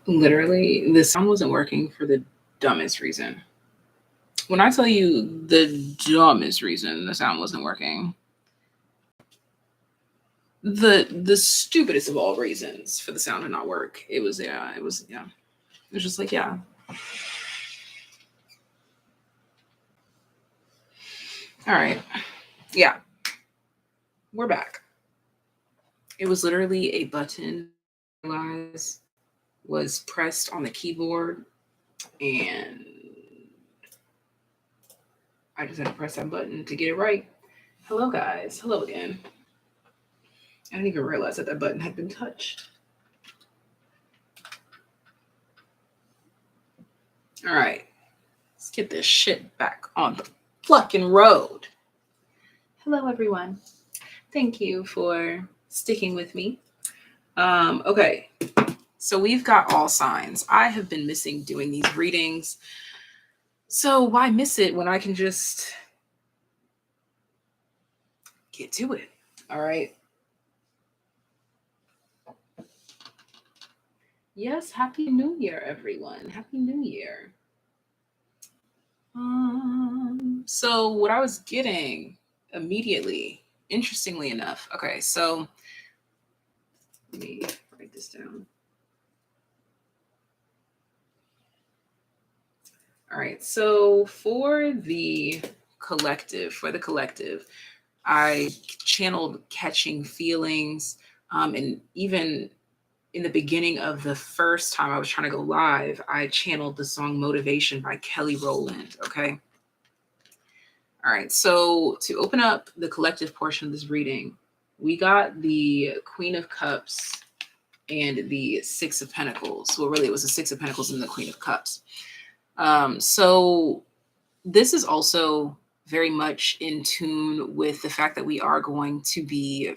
Literally, the sound wasn't working for the dumbest reason. When I tell you the dumbest reason the sound wasn't working, the stupidest of all reasons for the sound to not work. It was just like, yeah. All right. Yeah. We're back. It was literally a button I realized was pressed on the keyboard, and I just had to press that button to get it right. Hello guys. Hello again. I didn't even realize that that button had been touched. All right. Let's get this shit back on the fucking road. Hello everyone. Thank you for sticking with me. Okay. So we've got all signs. I have been missing doing these readings. So why miss it when I can just get to it? All right. Yes, Happy New Year, everyone. Happy New Year. So what I was getting immediately, interestingly enough, okay, so let me write this down. All right, so for the collective, I channeled catching feelings, and even in the beginning of the first time I was trying to go live, I channeled the song Motivation by Kelly Rowland. Okay. All right. So to open up the collective portion of this reading, we got the Queen of Cups and the Six of Pentacles. Well, really, it was the Six of Pentacles and the Queen of Cups. So this is also very much in tune with the fact that we are going to be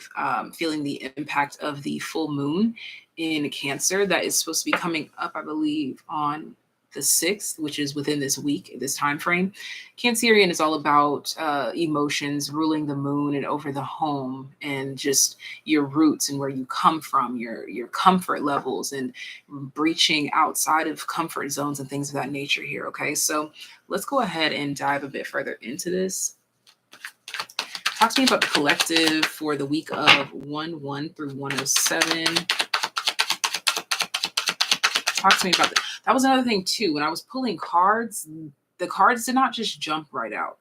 feeling the impact of the full moon in Cancer that is supposed to be coming up, I believe, on the 6th, which is within this week, this time frame. Cancerian is all about emotions, ruling the moon and over the home, and just your roots and where you come from, your comfort levels, and breaching outside of comfort zones and things of that nature here. Okay, so let's go ahead and dive a bit further into this. Talk to me about the collective for the week of 1/1 through 107. Talk to me about that. That was another thing too. When I was pulling cards, the cards did not just jump right out.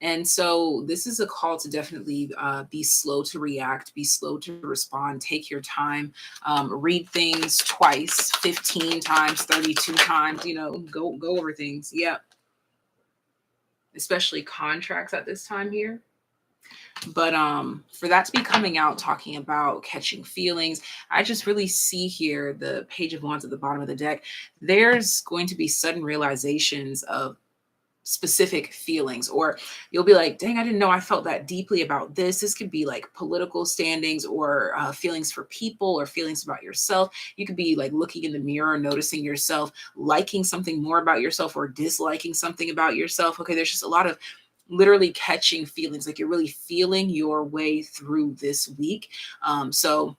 And so this is a call to definitely be slow to react, be slow to respond, take your time, read things twice, 15 times, 32 times, go over things. Yep. Especially contracts at this time here. But for that to be coming out talking about catching feelings, I just really see here the Page of Wands at the bottom of the deck. There's going to be sudden realizations of specific feelings, or you'll be like, dang, I didn't know I felt that deeply about this. This could be like political standings, or feelings for people, or feelings about yourself. You could be like looking in the mirror, noticing yourself, liking something more about yourself or disliking something about yourself. Okay, there's just a lot of literally catching feelings, like you're really feeling your way through this week. So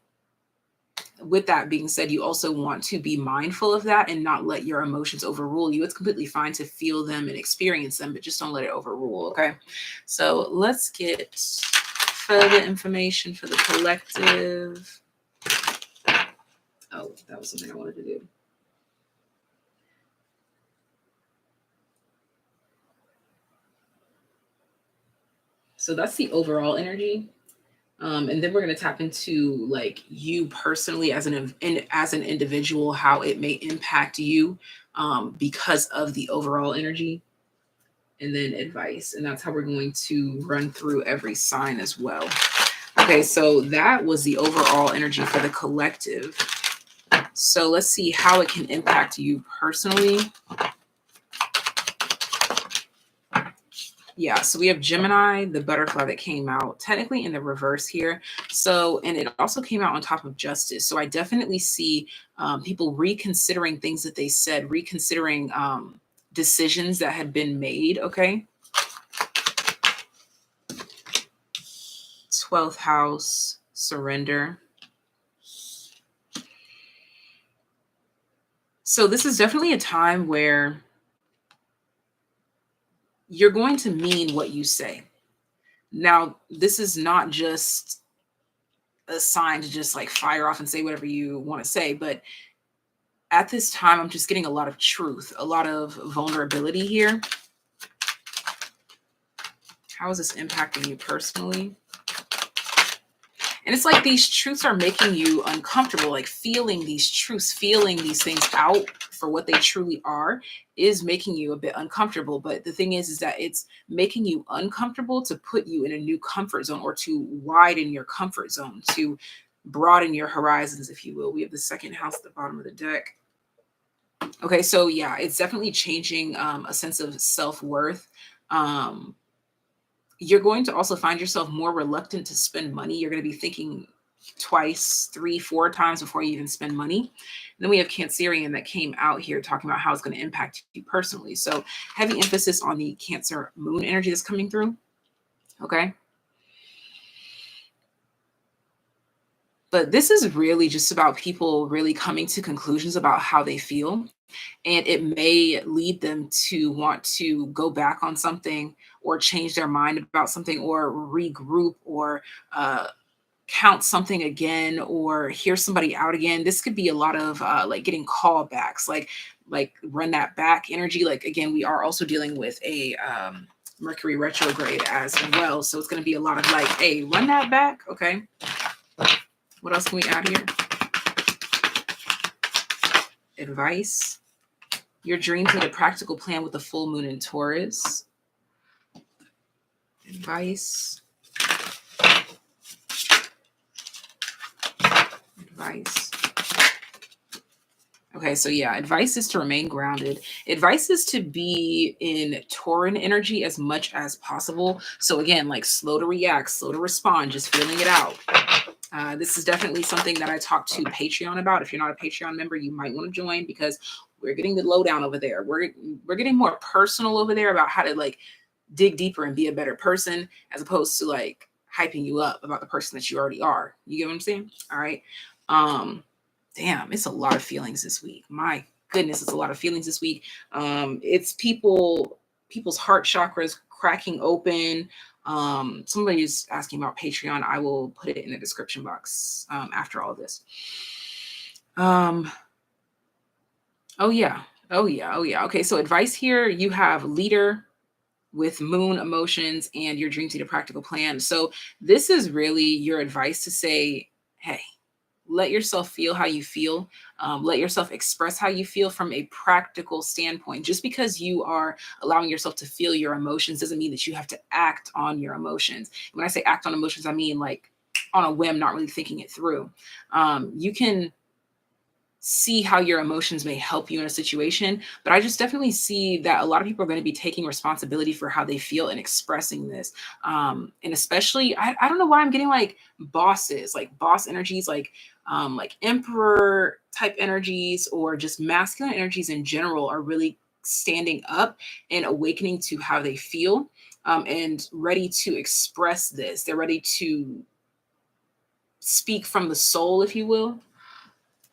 with that being said, you also want to be mindful of that and not let your emotions overrule you. It's completely fine to feel them and experience them, but just don't let it overrule. Okay. So let's get further information for the collective. Oh, that was something I wanted to do. So that's the overall energy. And then we're going to tap into like you personally as an individual, how it may impact you because of the overall energy, and then advice. And that's how we're going to run through every sign as well. Okay, so that was the overall energy for the collective. So let's see how it can impact you personally. Yeah, so we have Gemini, the butterfly that came out technically in the reverse here. So, and it also came out on top of Justice. So I definitely see people reconsidering things that they said, reconsidering decisions that had been made. Okay. 12th house, surrender. So this is definitely a time where you're going to mean what you say. Now, this is not just a sign to just like fire off and say whatever you want to say, but at this time, I'm just getting a lot of truth, a lot of vulnerability here. How is this impacting you personally? And it's like these truths are making you uncomfortable, like feeling these truths, feeling these things out for what they truly are is making you a bit uncomfortable. But the thing is that it's making you uncomfortable to put you in a new comfort zone or to widen your comfort zone, to broaden your horizons, if you will. We have the second house at the bottom of the deck. Okay, so yeah, it's definitely changing a sense of self-worth. Um, you're going to also find yourself more reluctant to spend money. You're going to be thinking twice, three, four times before you even spend money. And then we have Cancerian that came out here talking about how it's going to impact you personally. So heavy emphasis on the Cancer moon energy that's coming through. Okay. But this is really just about people really coming to conclusions about how they feel. And it may lead them to want to go back on something or change their mind about something or regroup or count something again or hear somebody out again. This could be a lot of like getting callbacks, like run that back energy. Like again, we are also dealing with a Mercury retrograde as well. So it's going to be a lot of like, hey, run that back. Okay. What else can we add here? Advice. Your dreams need a practical plan with the full moon in Taurus. Advice. Advice. Okay, so yeah, advice is to remain grounded. Advice is to be in Tauran energy as much as possible. So again, like slow to react, slow to respond, just feeling it out. This is definitely something that I talked to Patreon about. If you're not a Patreon member, you might want to join because we're getting the lowdown over there. We're getting more personal over there about how to like dig deeper and be a better person as opposed to like hyping you up about the person that you already are. You get what I'm saying? All right. Damn, it's a lot of feelings this week. My goodness, it's a lot of feelings this week. It's people's heart chakras cracking open. Somebody's asking about Patreon. I will put it in the description box after all this. Oh yeah. Okay, so advice here, you have leader with moon emotions and your dreams need a practical plan. So this is really your advice to say, hey, let yourself feel how you feel. Let yourself express how you feel from a practical standpoint. Just because you are allowing yourself to feel your emotions doesn't mean that you have to act on your emotions. When I say act on emotions, I mean like on a whim, not really thinking it through. You can see how your emotions may help you in a situation, but I just definitely see that a lot of people are going to be taking responsibility for how they feel and expressing this. And especially, I don't know why I'm getting like bosses, like boss energies, like emperor type energies, or just masculine energies in general are really standing up and awakening to how they feel, and ready to express this. They're ready to speak from the soul, if you will.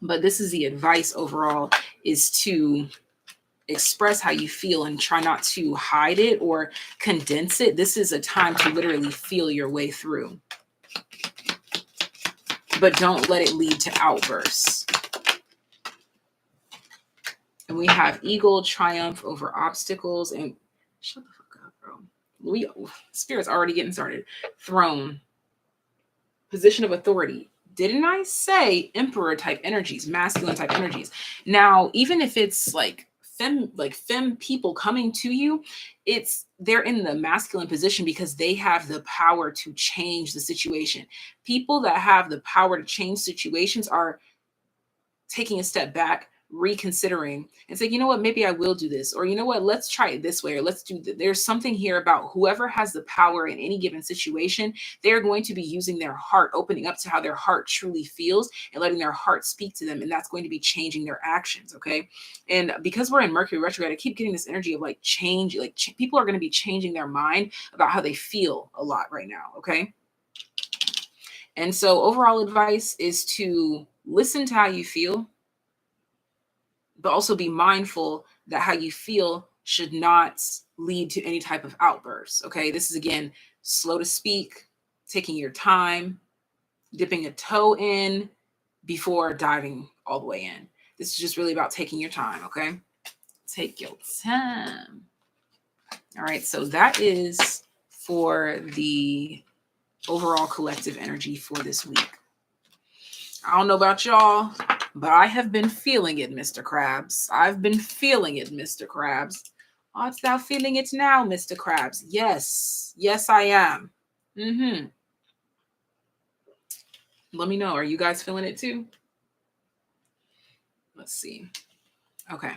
But this is the advice overall, is to express how you feel and try not to hide it or condense it. This is a time to literally feel your way through, but don't let it lead to outbursts. And we have eagle, triumph over obstacles, and shut the fuck up, bro. Spirit's already getting started. Throne, position of authority. Didn't I say emperor type energies, masculine type energies? Now, even if it's like femme people coming to you, they're in the masculine position because they have the power to change the situation. People that have the power to change situations are taking a step back, reconsidering, and saying, you know what, maybe I will do this, or you know what, let's try it this way, or let's do there's something here about whoever has the power in any given situation. They're going to be using their heart, opening up to how their heart truly feels and letting their heart speak to them, and that's going to be changing their actions. Okay. And because we're in Mercury retrograde, I keep getting this energy of like change, like people are going to be changing their mind about how they feel a lot right now. Okay. And so overall advice is to listen to how you feel. but also be mindful that how you feel should not lead to any type of outburst. Okay. This is again, slow to speak, taking your time, dipping a toe in before diving all the way in. This is just really about taking your time. Okay. Take your time. All right. So that is for the overall collective energy for this week. I don't know about y'all, but I have been feeling it, Mr. Krabs. I've been feeling it, Mr. Krabs. Art thou feeling it now, Mr. Krabs? Yes. Yes, I am. Let me know. Are you guys feeling it too? Let's see. Okay.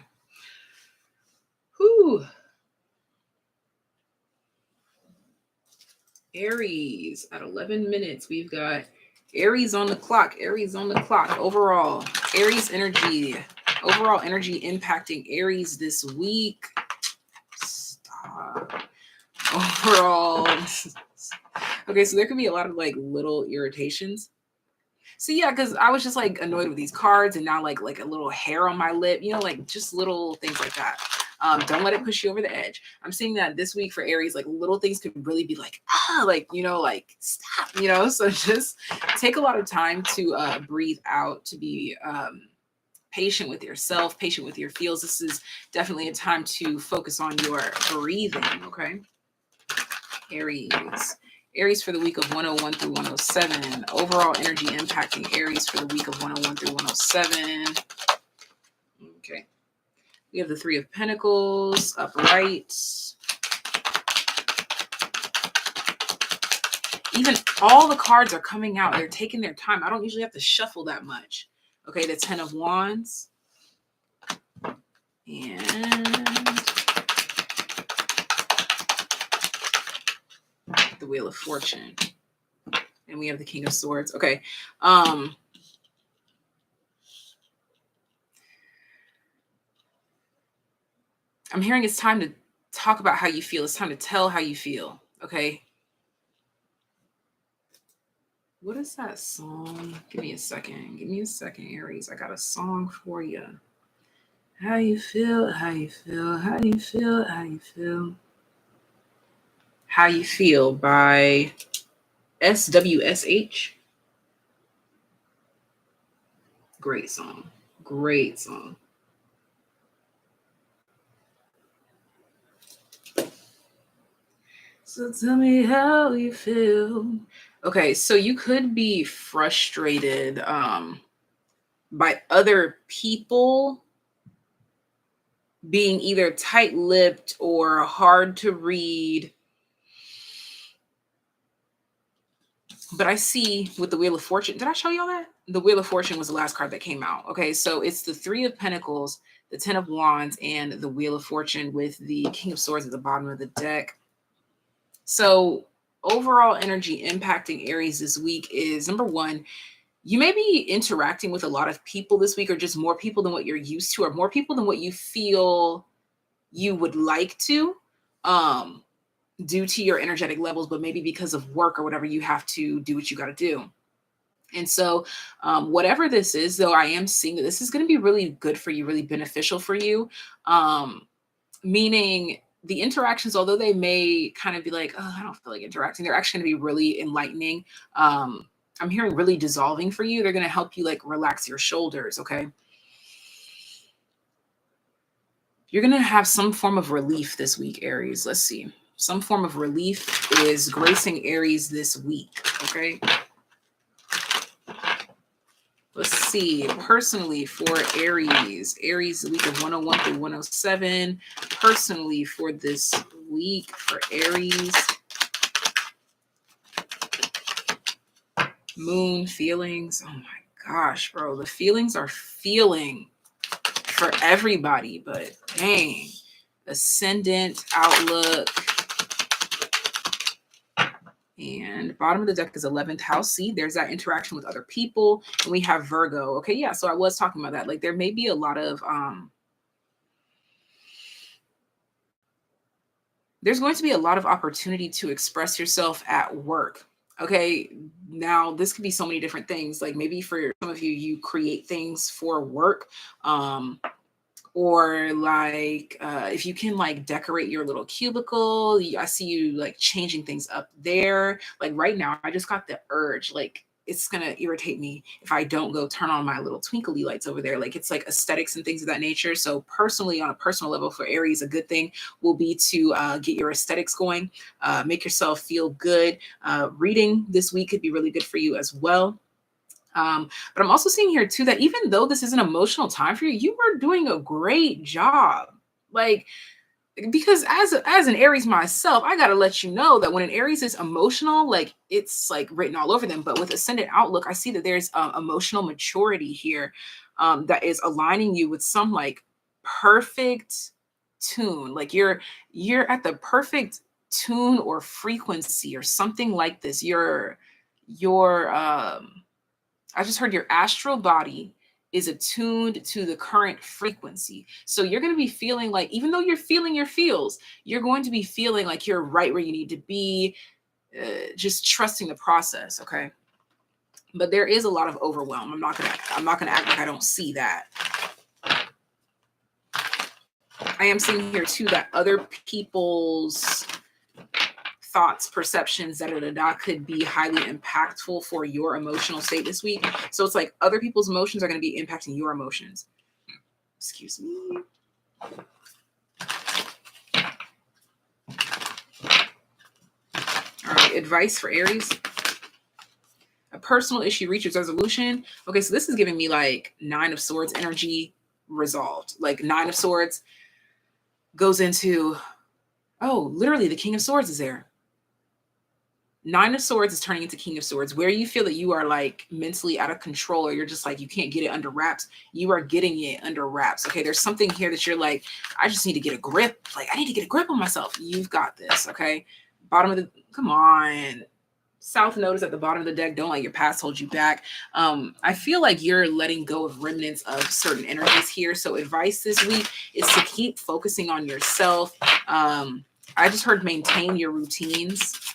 Whew. Aries at 11 minutes. We've got Aries on the clock. Aries on the clock. Overall, Aries energy. Overall energy impacting Aries this week. Stop. Overall. Okay, so there could be a lot of like little irritations. So yeah, because I was just like annoyed with these cards and now like a little hair on my lip, you know, like just little things like that. Don't let it push you over the edge. I'm seeing that this week for Aries, like little things could really be like, like, you know, like stop, you know, so just take a lot of time to breathe out, to be patient with yourself, patient with your feels. This is definitely a time to focus on your breathing. Okay. Aries for the week of 101 through 107. Overall energy impacting Aries for the week of 101 through 107. Okay. We have the Three of Pentacles upright. Even all the cards are coming out. They're taking their time. I don't usually have to shuffle that much. Okay, the Ten of Wands. And the Wheel of Fortune. And we have the King of Swords. Okay. I'm hearing it's time to talk about how you feel. It's time to tell how you feel. Okay. What is that song? Give me a second. Give me a second, Aries. I got a song for you. How you feel, how you feel, how you feel, how you feel. How You Feel by SWSH. Great song. Great song. So tell me how you feel. Okay, so you could be frustrated by other people being either tight-lipped or hard to read. But I see with the Wheel of Fortune, did I show y'all that? The Wheel of Fortune was the last card that came out. Okay, so it's the Three of Pentacles, the Ten of Wands, and the Wheel of Fortune with the King of Swords at the bottom of the deck. So overall energy impacting Aries this week is, number one, you may be interacting with a lot of people this week, or just more people than what you're used to, or more people than what you feel you would like to, due to your energetic levels, but maybe because of work or whatever, you have to do what you got to do. And so whatever this is, though, I am seeing that this is going to be really good for you, really beneficial for you. Meaning the interactions, although they may kind of be like, oh, I don't feel like interacting, they're actually going to be really enlightening. I'm hearing really dissolving for you. They're going to help you like relax your shoulders. Okay. You're going to have some form of relief this week, Aries. Let's see. Some form of relief is gracing Aries this week. Okay. Let's see. Personally for Aries, the week of 101 through 107. Personally for this week for Aries. Moon feelings. Oh my gosh, bro. The feelings are feeling for everybody, but dang. Ascendant, outlook. And bottom of the deck is 11th house. See, there's that interaction with other people. And we have Virgo. Okay, yeah, so I was talking about that. Like there may be a lot of there's going to be a lot of opportunity to express yourself at work. Okay, now this could be so many different things. Like maybe for some of you, you create things for work. or like if you can like decorate your little cubicle. I see you like changing things up there. Like right now I just got the urge, like it's gonna irritate me if I don't go turn on my little twinkly lights over there. Like it's like aesthetics and things of that nature. So personally, on a personal level for Aries, a good thing will be to get your aesthetics going, make yourself feel good. Reading this week could be really good for you as well. But I'm also seeing here too that even though this is an emotional time for you, you are doing a great job. Like, because as an Aries myself, I gotta let you know that when an Aries is emotional, like it's like written all over them. But with ascendant outlook, I see that there's emotional maturity here, that is aligning you with some like perfect tune. Like you're at the perfect tune or frequency or something like this. Your I just heard your astral body is attuned to the current frequency. So you're going to be feeling like, even though you're feeling your feels, you're going to be feeling like you're right where you need to be, just trusting the process. Okay. But there is a lot of overwhelm. I'm not gonna act like I don't see that. I am seeing here too that other people's thoughts, perceptions, could be highly impactful for your emotional state this week. So it's like other people's emotions are going to be impacting your emotions. Excuse me. All right, advice for Aries. A personal issue reaches resolution. Okay, so this is giving me like 9 of Swords energy resolved. Like 9 of Swords goes into, oh, literally the King of Swords is there. 9 of Swords is turning into King of Swords, where you feel that you are like mentally out of control, or you're just like, you can't get it under wraps. You are getting it under wraps. Okay. There's something here that you're like, I just need to get a grip. Like I need to get a grip on myself. You've got this. Okay. Bottom of the, come on. South Node is at the bottom of the deck. Don't let your past hold you back. I feel like you're letting go of remnants of certain energies here. So advice this week is to keep focusing on yourself. I just heard maintain your routines.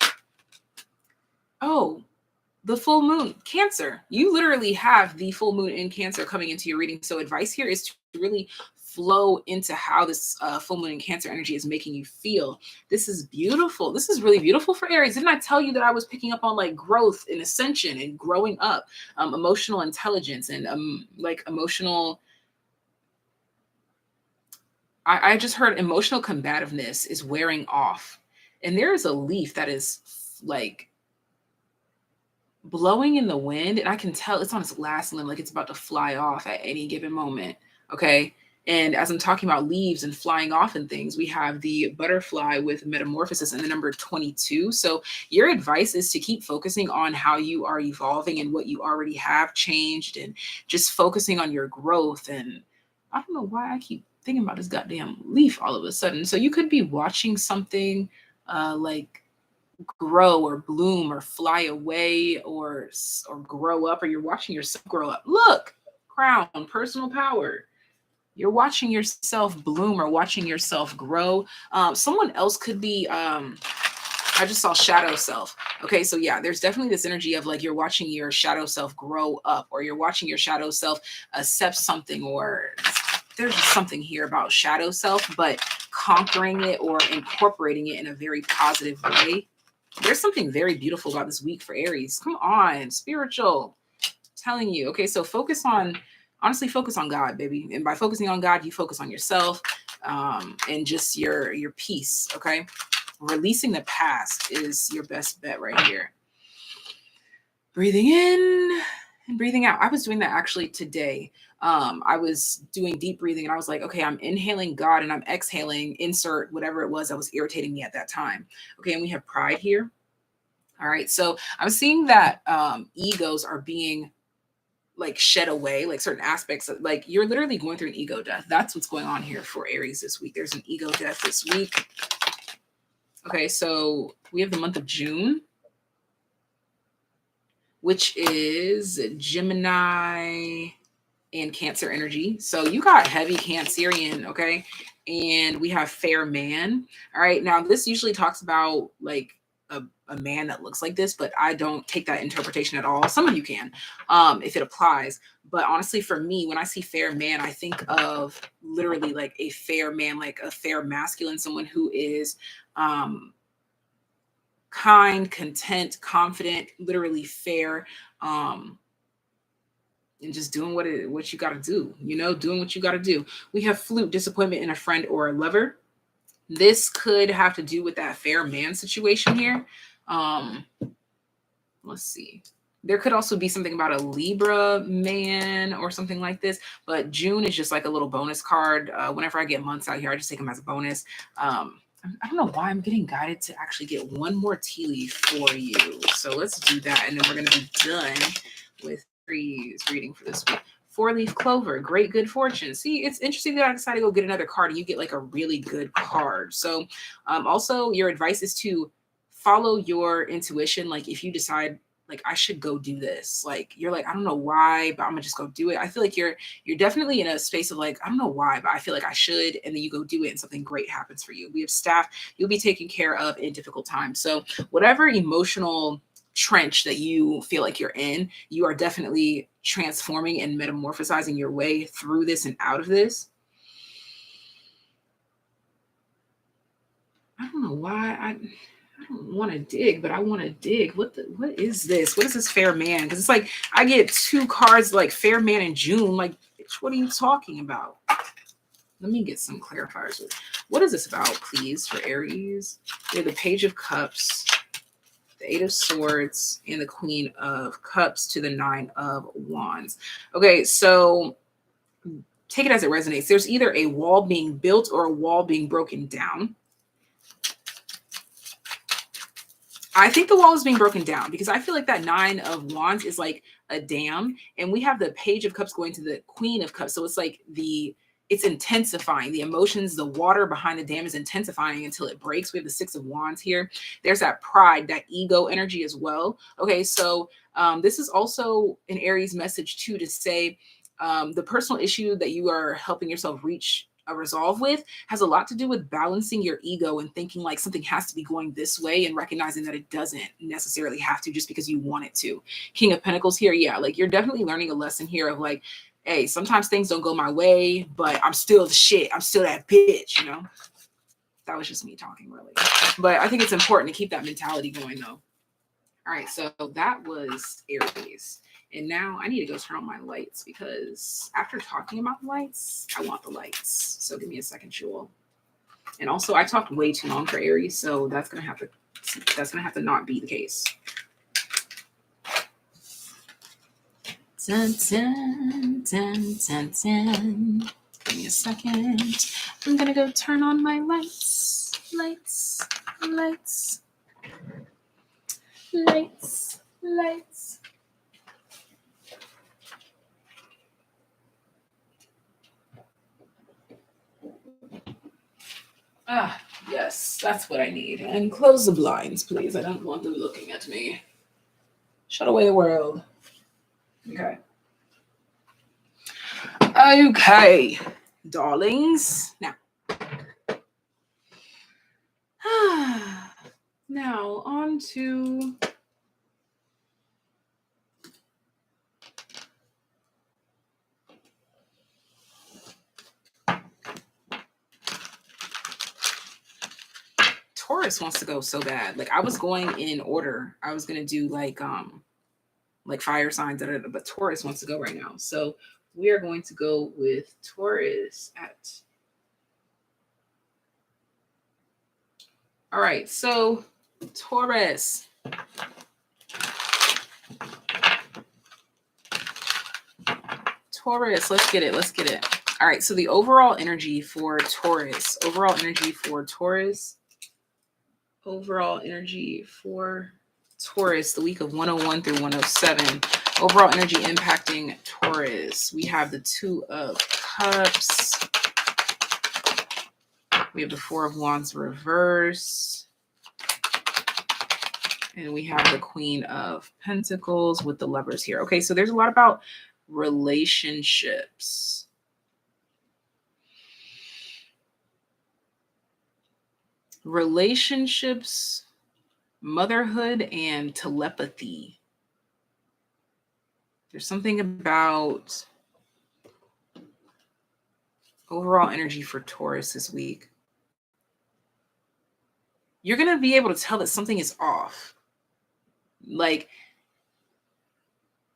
Oh, the full moon, Cancer. You literally have the full moon in Cancer coming into your reading. So advice here is to really flow into how this full moon in Cancer energy is making you feel. This is beautiful. This is really beautiful for Aries. Didn't I tell you that I was picking up on like growth and ascension and growing up, emotional intelligence and like emotional. I just heard emotional combativeness is wearing off. And there is a leaf that is like blowing in the wind, and I can tell it's on its last limb, like it's about to fly off at any given moment. Okay. And as I'm talking about leaves and flying off and things, we have the butterfly with metamorphosis and the number 22. So your advice is to keep focusing on how you are evolving and what you already have changed, and just focusing on your growth. And I don't know why I keep thinking about this goddamn leaf all of a sudden. So you could be watching something like grow or bloom or fly away or grow up, or you're watching yourself grow up. Look, crown, personal power. You're watching yourself bloom or watching yourself grow. Someone else could be, I just saw shadow self. Okay, so yeah, there's definitely this energy of like you're watching your shadow self grow up, or you're watching your shadow self accept something, or there's just something here about shadow self, but conquering it or incorporating it in a very positive way. There's something very beautiful about this week for Aries. Come on, spiritual. I'm telling you. Okay, so honestly focus on God, baby. And by focusing on God, you focus on yourself, and just your peace. Okay, releasing the past is your best bet right here. Breathing in and breathing out. I was doing that actually today. I was doing deep breathing, and I was like, okay, I'm inhaling God and I'm exhaling, insert whatever it was that was irritating me at that time. Okay, and we have pride here. All right, so I'm seeing that egos are being like shed away, like certain aspects of, like you're literally going through an ego death. That's what's going on here for Aries this week. There's an ego death this week. Okay, so we have the month of June, which is Gemini and Cancer energy. So you got heavy Cancerian, okay? And we have fair man. All right. Now this usually talks about like a a man that looks like this, but I don't take that interpretation at all. Some of you can, if it applies. But honestly, for me, when I see fair man, I think of literally like a fair man, like a fair masculine, someone who is kind, content, confident, literally fair, and just doing what you got to do, doing what you got to do. We have flute, disappointment in a friend or a lover. This could have to do with that fair man situation here. Let's see. There could also be something about a Libra man or something like this, but June is just like a little bonus card. Whenever I get months out here, I just take them as a bonus. I don't know why I'm getting guided to actually get one more tea leaf for you. So let's do that. And then we're going to be done with Aries reading for this week. 4-leaf clover, great good fortune. See, it's interesting that I decided to go get another card and you get like a really good card. So also your advice is to follow your intuition. Like if you decide like I should go do this, like you're like, I don't know why, but I'm gonna just go do it. I feel like you're definitely in a space of like, I don't know why, but I feel like I should, and then you go do it and something great happens for you. We have staff you'll be taken care of in difficult times. So whatever emotional trench that you feel like you're in, you are definitely transforming and metamorphosizing your way through this and out of this. I don't know why I don't want to dig, but I want to dig. What is this? What is this fair man? Because it's like I get 2 cards like fair man in June. Like, bitch, what are you talking about? Let me get some clarifiers. What is this about, please, for Aries? We have the Page of Cups, the 8 of Swords, and the Queen of Cups to the 9 of Wands. Okay, so take it as it resonates. There's either a wall being built or a wall being broken down. I think the wall is being broken down because I feel like that 9 of Wands is like a dam, and we have the Page of Cups going to the Queen of Cups. So it's like it's intensifying. The emotions, the water behind the dam is intensifying until it breaks. We have the 6 of Wands here. There's that pride, that ego energy as well. Okay, so this is also an Aries message too, to say the personal issue that you are helping yourself reach a resolve with has a lot to do with balancing your ego and thinking like something has to be going this way and recognizing that it doesn't necessarily have to just because you want it to. King of Pentacles here. Yeah, like you're definitely learning a lesson here of like, hey, sometimes things don't go my way, but I'm still the shit. I'm still that bitch, That was just me talking, really. But I think it's important to keep that mentality going, though. All right, so that was Aries. And now I need to go turn on my lights because after talking about the lights, I want the lights. So give me a second, Jewel. And also, I talked way too long for Aries, so that's gonna have to not be the case. Dun, dun, dun, dun, dun. Give me a second. I'm gonna go turn on my lights. Lights. Lights. Lights. Lights. Ah, yes, that's what I need. And close the blinds, please. I don't want them looking at me. Shut away the world. Okay. Okay, darlings. Now on to Taurus wants to go so bad. Like I was going in order. I was gonna do like fire signs, but Taurus wants to go right now. So we are going to go with Taurus at. All right, so Taurus. Taurus, let's get it. All right, so the overall energy for Taurus. Overall energy for Taurus, the week of 101 through 107. Overall energy impacting Taurus. We have the 2 of Cups. We have the 4 of Wands reverse. And we have the Queen of Pentacles with the Lovers here. Okay, so there's a lot about relationships. Relationships motherhood and telepathy. There's something about overall energy for Taurus this week. You're going to be able to tell that something is off. Like,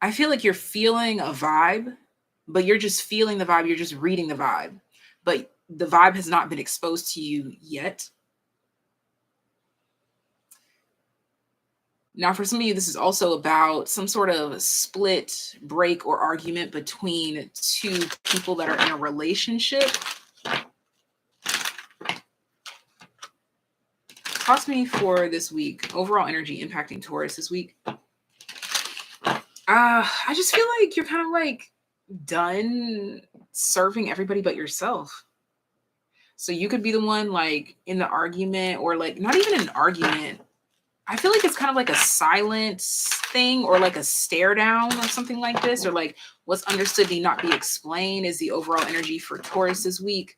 I feel like you're feeling a vibe, but you're just feeling the vibe. You're just reading the vibe, but the vibe has not been exposed to you yet. Now, for some of you, this is also about some sort of split, break, or argument between two people that are in a relationship. Toss me for this week. Overall energy impacting Taurus this week. I just feel like you're kind of like done serving everybody but yourself. So you could be the one like in the argument, or like not even an argument. I feel like it's kind of like a silent thing, or like a stare down or something like this, or like what's understood need not be explained is the overall energy for Taurus this week.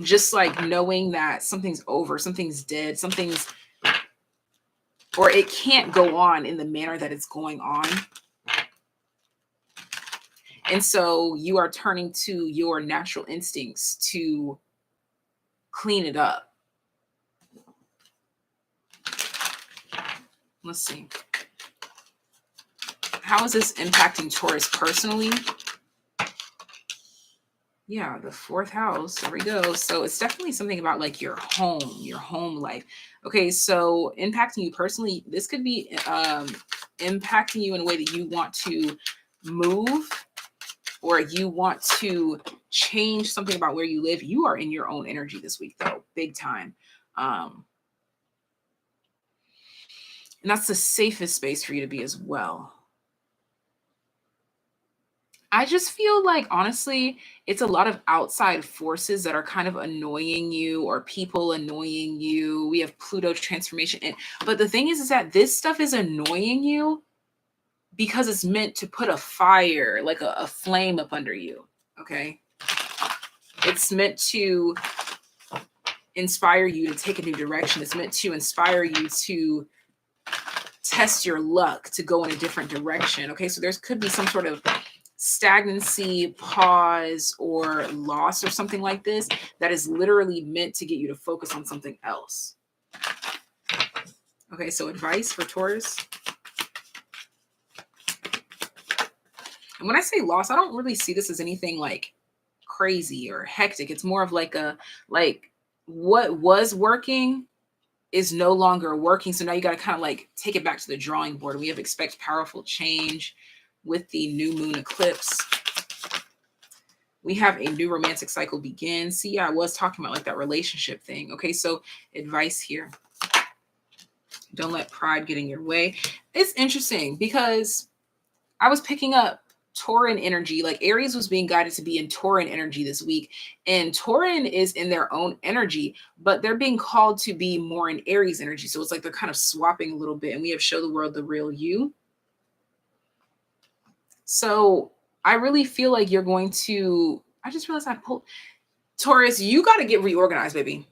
Just like knowing that something's over, something's dead, something's, or it can't go on in the manner that it's going on. And so you are turning to your natural instincts to clean it up. Let's see. How is this impacting Taurus personally? Yeah, the fourth house. There we go. So it's definitely something about like your home life. Okay, so impacting you personally, this could be impacting you in a way that you want to move, or you want to change something about where you live. You are in your own energy this week, though, big time. And that's the safest space for you to be as well. I just feel like, honestly, it's a lot of outside forces that are kind of annoying you, or people annoying you. We have Pluto transformation. But the thing is that this stuff is annoying you because it's meant to put a fire, like a flame up under you. Okay. It's meant to inspire you to take a new direction. It's meant to inspire you to test your luck, to go in a different direction. Okay. So there could be some sort of stagnancy, pause, or loss, or something like this that is literally meant to get you to focus on something else. Okay, so advice for Taurus. And when I say loss, I don't really see this as anything like crazy or hectic. It's more of like what was working is no longer working. So now you got to kind of like take it back to the drawing board. We have expect powerful change with the new moon eclipse. We have a new romantic cycle begin. See, yeah, I was talking about like that relationship thing. Okay, so advice here. Don't let pride get in your way. It's interesting because I was picking up Tauran energy. Like Aries was being guided to be in Tauran energy this week. And Tauran is in their own energy, but they're being called to be more in Aries energy. So it's like they're kind of swapping a little bit. And we have show the world the real you. So I really feel like you're going to, I just realized I pulled Taurus. You got to get reorganized, baby.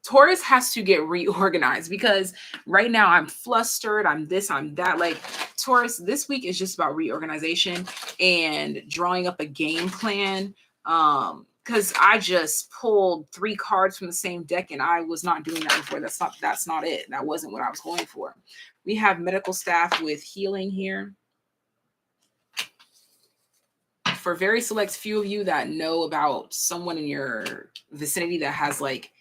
Taurus has to get reorganized because right now I'm flustered. I'm this, I'm that. Like Taurus, this week is just about reorganization and drawing up a game plan. Because I just pulled 3 cards from the same deck and I was not doing that before. That's not it. That wasn't what I was going for. We have medical staff with healing here. For very select few of you that know about someone in your vicinity that has like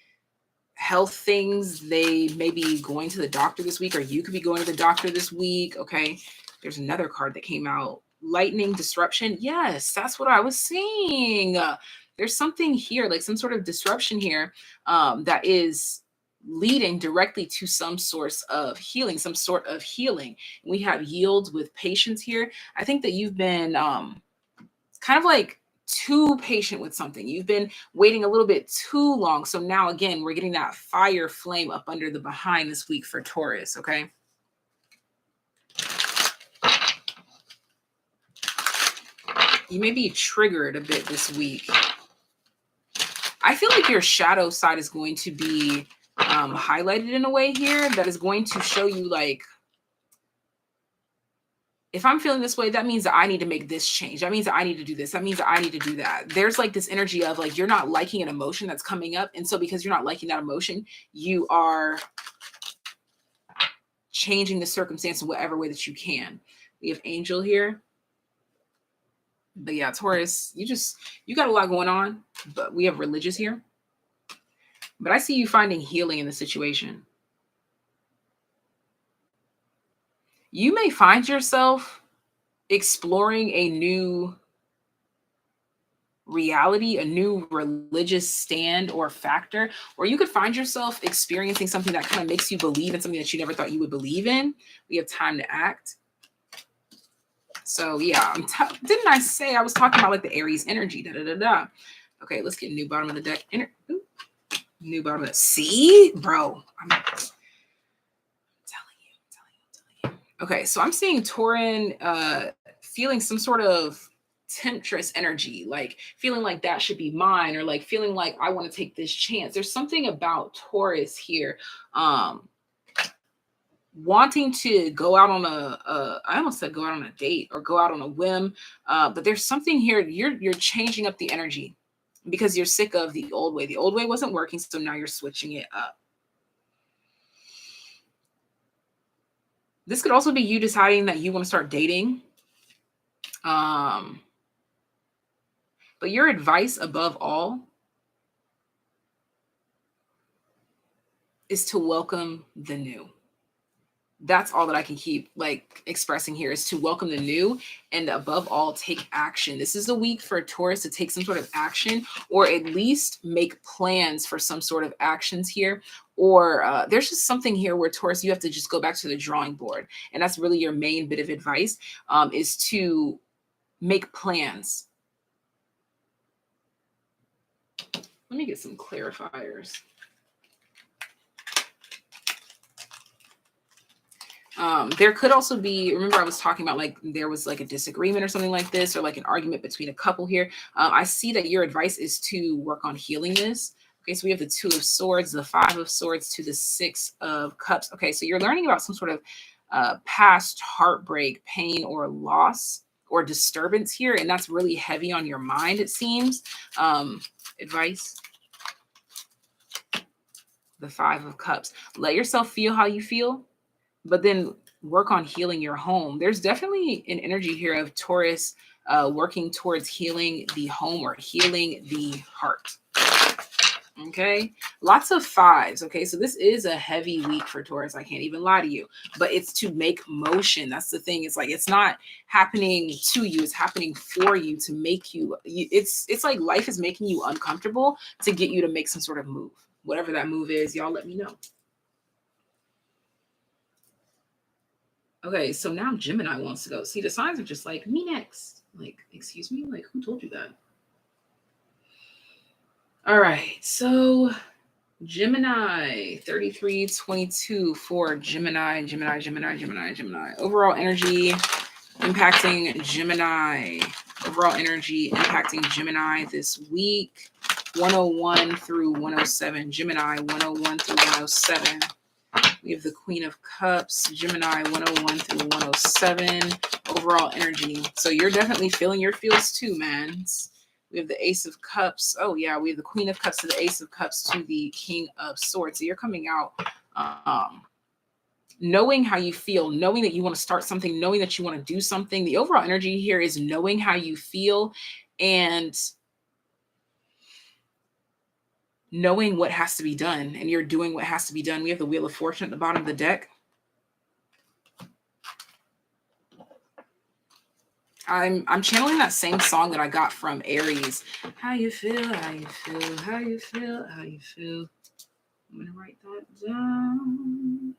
health things, they may be going to the doctor this week, or you could be going to the doctor this week. Okay. There's another card that came out. Lightning disruption. Yes, that's what I was seeing. There's something here, like some sort of disruption here that is leading directly to some source of healing, some sort of healing. We have yields with patience here. I think that you've been kind of like too patient with something. You've been waiting a little bit too long. So now again, we're getting that fire flame up under the behind this week for Taurus. Okay. You may be triggered a bit this week. I feel like your shadow side is going to be highlighted in a way here that is going to show you, like, if I'm feeling this way, that means that I need to make this change. That means that I need to do this. That means that I need to do that. There's like this energy of like, you're not liking an emotion that's coming up. And so because you're not liking that emotion, you are changing the circumstance in whatever way that you can. We have Angel here. But yeah, Taurus, you got a lot going on, but we have Religious here. But I see you finding healing in the situation. You may find yourself exploring a new reality, a new religious stand or factor, or you could find yourself experiencing something that kind of makes you believe in something that you never thought you would believe in. We have Time to Act. So yeah, didn't I say I was talking about like the Aries energy? Da, da, da, da. Okay, let's get new bottom of the deck. New bottom of the see, bro. I'm telling you. Okay, so I'm seeing Taurin feeling some sort of temptress energy, like feeling like that should be mine, or like feeling like I want to take this chance. There's something about Taurus here. Wanting to go out on I almost said go out on a date or go out on a whim. But there's something here. You're changing up the energy because you're sick of the old way. The old way wasn't working, so now you're switching it up. This could also be you deciding that you want to start dating. But your advice above all is to welcome the new. That's all that I can keep like expressing here, is to welcome the new, and above all, take action. This is a week for Taurus to take some sort of action, or at least make plans for some sort of actions here. Or there's just something here where Taurus, you have to just go back to the drawing board. And that's really your main bit of advice, is to make plans. Let me get some clarifiers. There could also be, remember I was talking about like there was like a disagreement or something like this, or like an argument between a couple here. I see that your advice is to work on healing this. Okay, so we have the Two of Swords, the Five of Swords to the Six of Cups. Okay, so you're learning about some sort of past heartbreak, pain, or loss or disturbance here, and that's really heavy on your mind, it seems. Advice. The Five of Cups. Let yourself feel how you feel, but then work on healing your home. There's definitely an energy here of Taurus working towards healing the home or healing the heart. Okay, lots of fives. Okay, so this is a heavy week for Taurus. I can't even lie to you, but it's to make motion. That's the thing. It's like it's not happening to you; it's happening for you to make you. It's like life is making you uncomfortable to get you to make some sort of move. Whatever that move is, y'all let me know. Okay, so now Gemini wants to go. See, the signs are just like, me next. Like, excuse me? Like, who told you that? All right, so Gemini, 3322 for Gemini. Overall energy impacting Gemini. Overall energy impacting Gemini this week. 101 through 107. Gemini, 101 through 107. We have the Queen of Cups, Gemini, 101 through 107. Overall energy. So you're definitely feeling your feels too, man. We have the Ace of Cups. Oh, yeah. We have the Queen of Cups to the Ace of Cups to the King of Swords. So you're coming out knowing how you feel, knowing that you want to start something, knowing that you want to do something. The overall energy here is knowing how you feel and knowing what has to be done, and you're doing what has to be done. We have the Wheel of Fortune at the bottom of the deck. I'm channeling that same song that I got from Aries. How you feel, how you feel, how you feel, how you feel. I'm gonna write that down.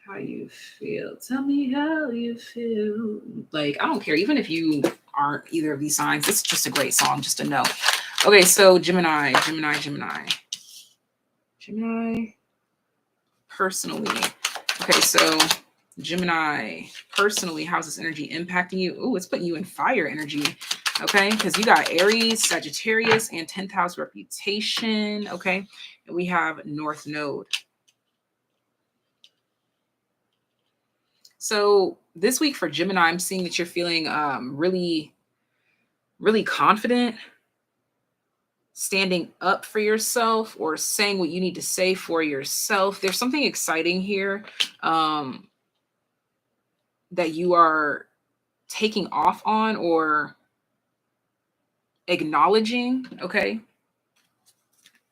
How you feel. Tell me how you feel. Like, I don't care, even if you aren't either of these signs, it's just a great song just to know. Okay, so Gemini. Personally. Okay, so Gemini, personally, how's this energy impacting you? Oh, it's putting you in fire energy. Okay, because you got Aries, Sagittarius, and 10th house reputation. Okay, and we have North Node. So this week for Gemini, I'm seeing that you're feeling really, really confident, standing up for yourself or saying what you need to say for yourself. There's something exciting here that you are taking off on or acknowledging. Okay,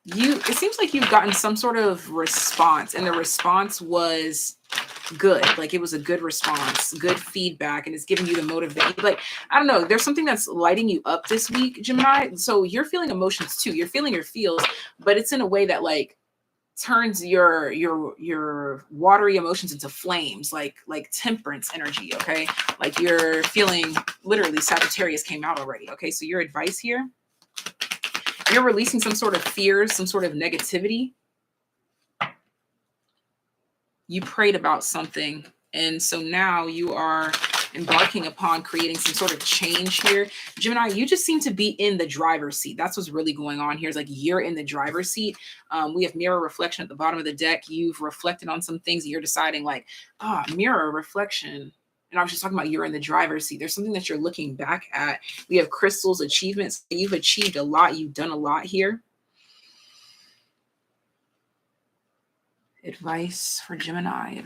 it seems like you've gotten some sort of response, and the response was good. Like it was a good response, good feedback, and it's giving you the motivation. Like, I don't know, there's something that's lighting you up this week, Gemini. So you're feeling emotions too. You're feeling your feels, but it's in a way that like turns your watery emotions into flames, like temperance energy. Okay, like you're feeling, literally Sagittarius came out already. Okay, so your advice here, you're releasing some sort of fears, some sort of negativity. You prayed about something, and so now you are embarking upon creating some sort of change here. Gemini, you just seem to be in the driver's seat. That's what's really going on here. Is like you're in the driver's seat. We have mirror reflection at the bottom of the deck. You've reflected on some things, and you're deciding like, mirror reflection. And I was just talking about you're in the driver's seat. There's something that you're looking back at. We have crystals, achievements. You've achieved a lot. You've done a lot here. Advice for Gemini.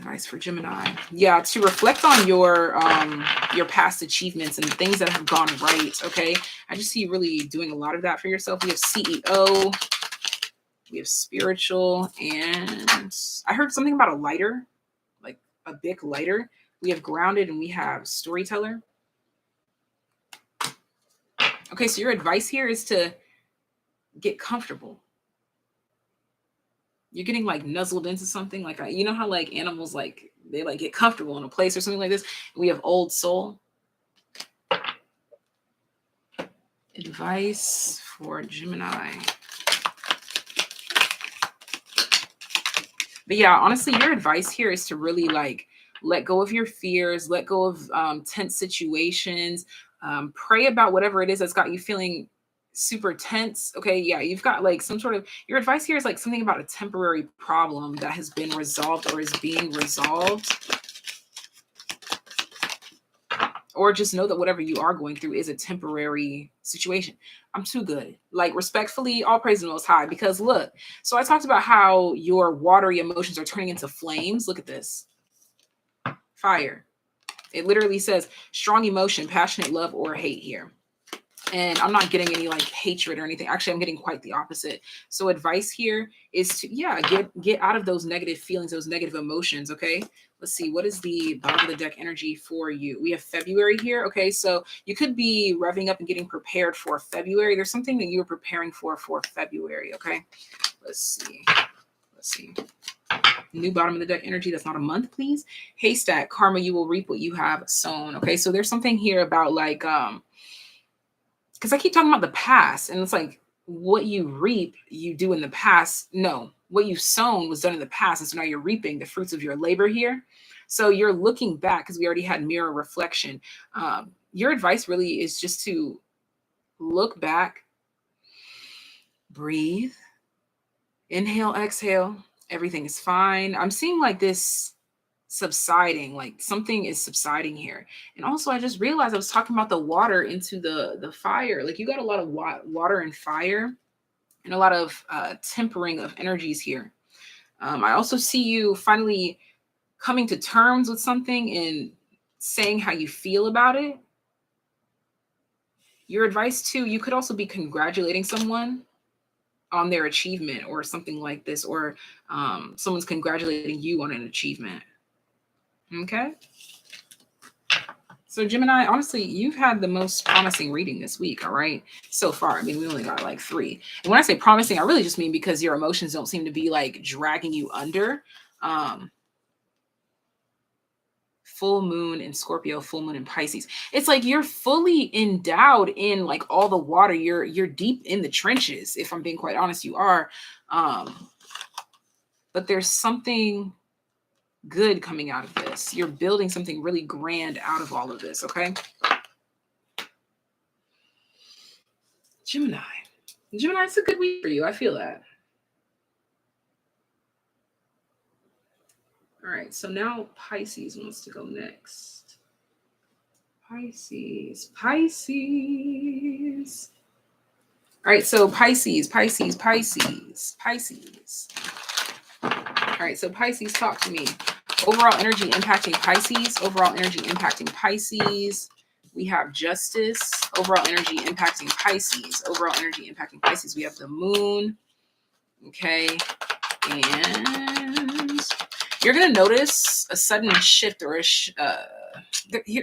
Yeah, to reflect on your past achievements and things that have gone right. Okay, I just see you really doing a lot of that for yourself. We have CEO, we have spiritual, and I heard something about a lighter, like a big lighter. We have grounded, and we have storyteller. Okay, so your advice here is to get comfortable. You're getting like nuzzled into something, like you know how like animals like they like get comfortable in a place or something like this. We have old soul. Advice for Gemini. But yeah, honestly, your advice here is to really like let go of your fears, let go of tense situations, pray about whatever it is that's got you feeling super tense. Okay, yeah, you've got like some sort of, your advice here is like something about a temporary problem that has been resolved or is being resolved. Or just know that whatever you are going through is a temporary situation. I'm too good. Like, respectfully, all praise the Most High. Because look, so I talked about how your watery emotions are turning into flames. Look at this. Fire. It literally says strong emotion, passionate love, or hate here. And I'm not getting any like hatred or anything. Actually, I'm getting quite the opposite. So advice here is to, yeah, get out of those negative feelings, those negative emotions. Okay, let's see, what is the bottom of the deck energy for you? We have February here. Okay, so you could be revving up and getting prepared for February. There's something that you're preparing for February. Okay, let's see. New bottom of the deck energy. That's not a month, please. Haystack, karma, you will reap what you have sown. Okay, so there's something here about like because I keep talking about the past, and it's like what you reap, you do in the past. No, what you sown was done in the past, and so now you're reaping the fruits of your labor here. So you're looking back, because we already had mirror reflection. Your advice really is just to look back, breathe, inhale, exhale. Everything is fine. I'm seeing like this subsiding, like something is subsiding here. And also, I just realized I was talking about the water into the fire. Like you got a lot of water and fire, and a lot of tempering of energies here. I also see you finally coming to terms with something and saying how you feel about it. Your advice too, you could also be congratulating someone on their achievement or something like this, or someone's congratulating you on an achievement. Okay. So Gemini, honestly, you've had the most promising reading this week, all right? So far. I mean, we only got like 3. And when I say promising, I really just mean because your emotions don't seem to be like dragging you under. Full moon in Scorpio, full moon in Pisces. It's like you're fully endowed in like all the water. You're deep in the trenches. If I'm being quite honest, you are. But there's something good coming out of this. You're building something really grand out of all of this, okay? Gemini. Gemini, it's a good week for you. I feel that. All right, so now Pisces wants to go next. Pisces. All right, so Pisces. All right, so Pisces, talk to me. Overall energy impacting Pisces. We have Justice. Overall energy impacting Pisces. We have the Moon. Okay. And you're going to notice a sudden shift or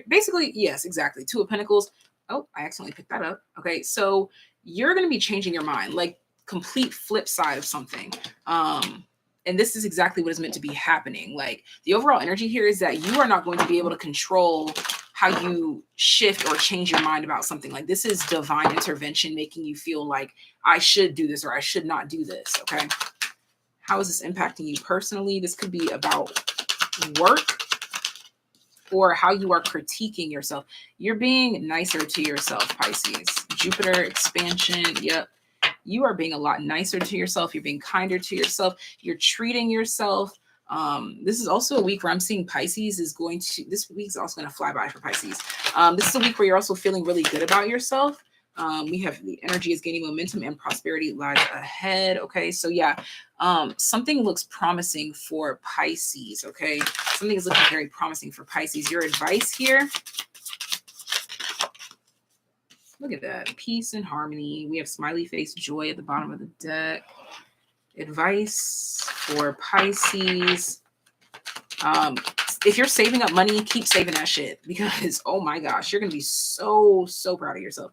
basically, yes, exactly. Two of Pentacles. Oh, I accidentally picked that up. Okay. So you're going to be changing your mind, like complete flip side of something. And this is exactly what is meant to be happening. Like the overall energy here is that you are not going to be able to control how you shift or change your mind about something. Like this is divine intervention, making you feel like I should do this or I should not do this. Okay. How is this impacting you personally? This could be about work or how you are critiquing yourself. You're being nicer to yourself, Pisces. Jupiter expansion. Yep. You are being a lot nicer to yourself. You're being kinder to yourself. You're treating yourself. This is also a week where I'm seeing Pisces is going to, this week's also going to fly by for Pisces. This is a week where you're also feeling really good about yourself. We have the energy is gaining momentum and prosperity lies ahead. Okay. So yeah, something looks promising for Pisces. Okay. Something is looking very promising for Pisces. Your advice here. Look at that. Peace and harmony. We have smiley face joy at the bottom of the deck. Advice for Pisces. If you're saving up money, keep saving that shit because, oh my gosh, you're going to be so proud of yourself.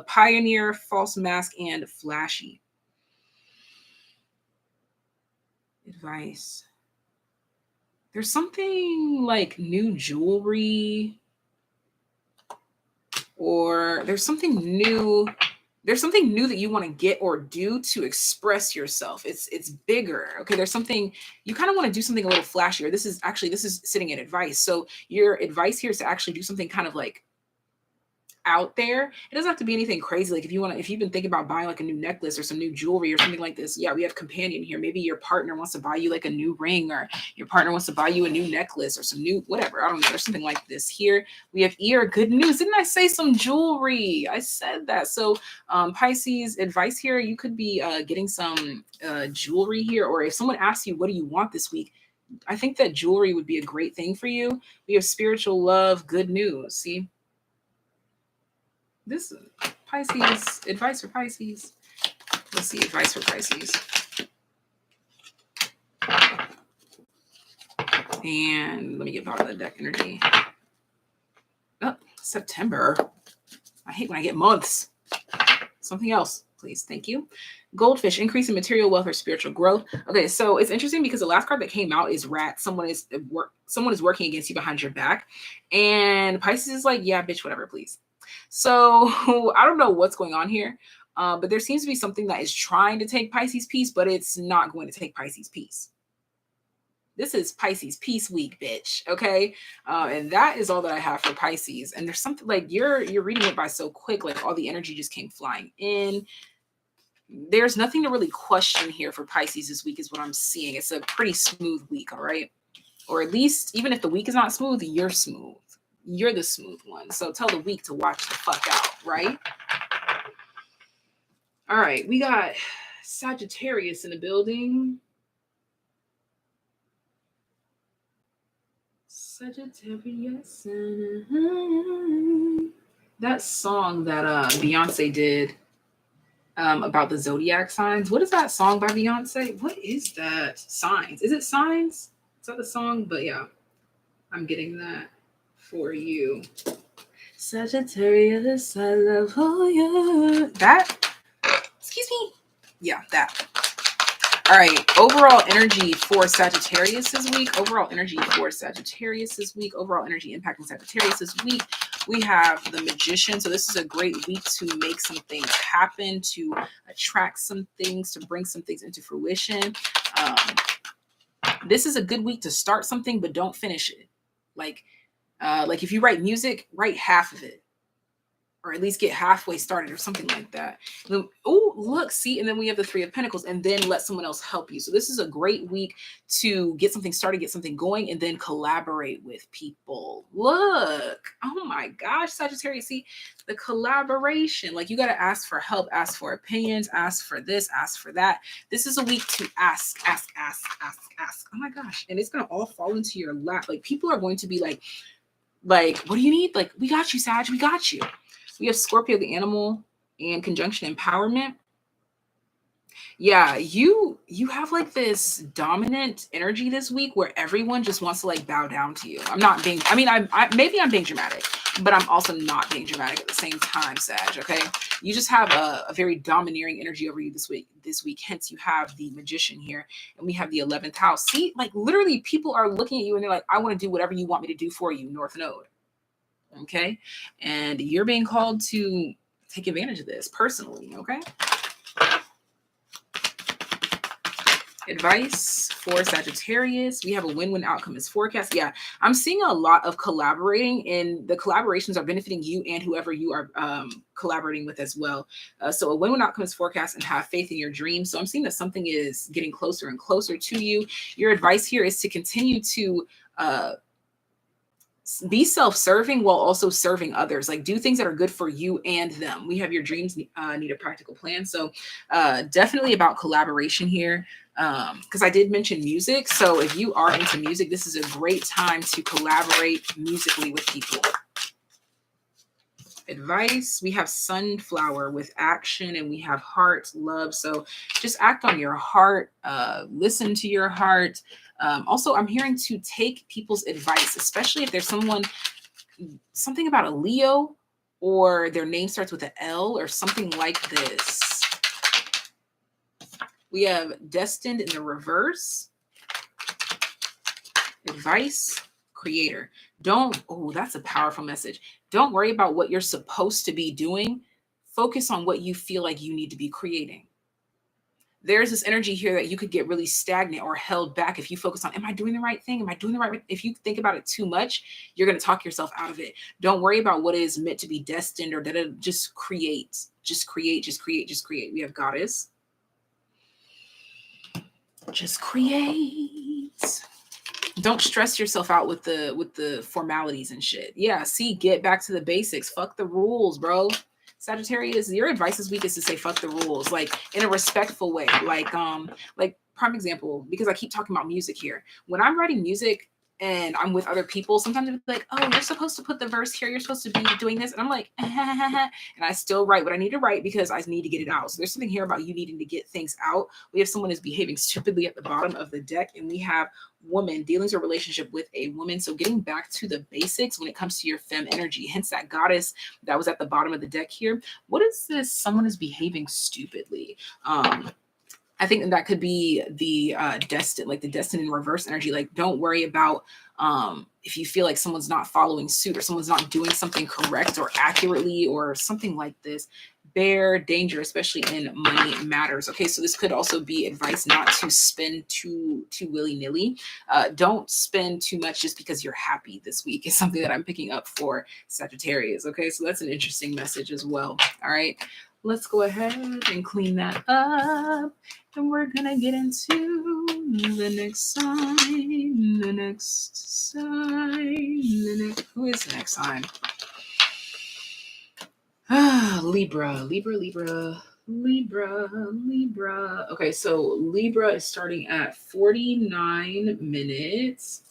Pioneer, false mask, and flashy. Advice. There's something like new jewelry or there's something new that you want to get or do to express yourself. It's bigger. Okay. There's something you kind of want to do something a little flashier. This is sitting at advice. So your advice here is to actually do something kind of like out there. It doesn't have to be anything crazy. Like if you've been thinking about buying like a new necklace or some new jewelry or something like this, yeah, we have companion here. Maybe your partner wants to buy you like a new ring or your partner wants to buy you a new necklace or some new whatever. I don't know. There's something like this here. We have ear, good news. Didn't I say some jewelry? I said that. So Pisces advice here, you could be getting some jewelry here, or if someone asks you, what do you want this week? I think that jewelry would be a great thing for you. We have spiritual love, good news. See? This is Pisces, advice for Pisces. Let's see, advice for Pisces. And let me get bottom of the deck energy. Oh, September. I hate when I get months. Something else, please. Thank you. Goldfish, increase in material wealth or spiritual growth. Okay, so it's interesting because the last card that came out is rat. Someone is working against you behind your back. And Pisces is like, yeah, bitch, whatever, please. So I don't know what's going on here, but there seems to be something that is trying to take Pisces peace, but it's not going to take Pisces peace. This is Pisces peace week, bitch. Okay. And that is all that I have for Pisces. And there's something like you're reading it by so quick, like all the energy just came flying in. There's nothing to really question here for Pisces this week is what I'm seeing. It's a pretty smooth week. All right. Or at least even if the week is not smooth, you're smooth. You're the smooth one. So tell the week to watch the fuck out, right? All right, we got Sagittarius in the building. Sagittarius. That song that Beyonce did about the zodiac signs. What is that song by Beyonce? What is that? Signs. Is it Signs? Is that the song? But yeah, I'm getting that for you. Sagittarius, I love all you. That? Excuse me? Yeah, that. All right. Overall energy for Sagittarius this week. Overall energy impacting Sagittarius this week. We have the Magician. So this is a great week to make some things happen, to attract some things, to bring some things into fruition. This is a good week to start something, but don't finish it. Like if you write music, write half of it or at least get halfway started or something like that. Oh, look, see, and then we have the Three of Pentacles, and then let someone else help you. So this is a great week to get something started, get something going, and then collaborate with people. Look, oh my gosh, Sagittarius, see the collaboration. Like, you got to ask for help, ask for opinions, ask for this, ask for that. This is a week to ask. Oh my gosh, and it's gonna all fall into your lap. Like, people are going to be like, what do you need? Like, we got you, Sag, we got you. We have Scorpio, the animal, and conjunction empowerment. Yeah, you have like this dominant energy this week where everyone just wants to like bow down to you. I'm not being, I mean, maybe I'm being dramatic, but I'm also not being dramatic at the same time, Sag, okay? You just have a very domineering energy over you this week. Hence you have the Magician here, and we have the 11th house. See, like, literally people are looking at you and they're like, I want to do whatever you want me to do for you, North Node. Okay? And you're being called to take advantage of this personally, okay? Advice for Sagittarius. We have a win-win outcome is forecast. Yeah, I'm seeing a lot of collaborating, and the collaborations are benefiting you and whoever you are collaborating with as well. So a win-win outcome is forecast, and have faith in your dreams. So I'm seeing that something is getting closer and closer to you. Your advice here is to continue to be self-serving while also serving others. Like, do things that are good for you and them. We have your dreams need a practical plan. So definitely about collaboration here. Because I did mention music. So if you are into music, this is a great time to collaborate musically with people. Advice. We have sunflower with action, and we have heart, love. So just act on your heart, listen to your heart. Also, I'm hearing to take people's advice, especially if there's something about a Leo, or their name starts with an L or something like this. We have destined in the reverse. Advice, creator. That's a powerful message. Don't worry about what you're supposed to be doing. Focus on what you feel like you need to be creating. There's this energy here that you could get really stagnant or held back if you focus on, am I doing the right thing? Am I doing the right? If you think about it too much, you're going to talk yourself out of it. Don't worry about what is meant to be destined or just create. Just create, just create, just create. We have goddess. Just create. Don't stress yourself out with the formalities and shit. Yeah, see, get back to the basics. Fuck the rules, bro. Sagittarius, your advice this week is to say fuck the rules, like in a respectful way. Like prime example, because I keep talking about music here. When I'm writing music and I'm with other people, sometimes they'll be like, oh, you're supposed to put the verse here, you're supposed to be doing this. And I'm like, and I still write what I need to write because I need to get it out. So there's something here about you needing to get things out. We have someone who's behaving stupidly at the bottom of the deck, and we have woman, dealings or relationship with a woman. So getting back to the basics when it comes to your femme energy, hence that goddess that was at the bottom of the deck here. What is this? Someone is behaving stupidly. I think that could be the destined in reverse energy. Like, don't worry about if you feel like someone's not following suit or someone's not doing something correct or accurately or something like this. Bear danger, especially in money matters. Okay, so this could also be advice not to spend too willy-nilly. Don't spend too much just because you're happy this week is something that I'm picking up for Sagittarius. Okay, so that's an interesting message as well. All right. Let's go ahead and clean that up. And we're going to get into the next sign. Who is the next sign? Libra. Okay, so Libra is starting at 49 minutes.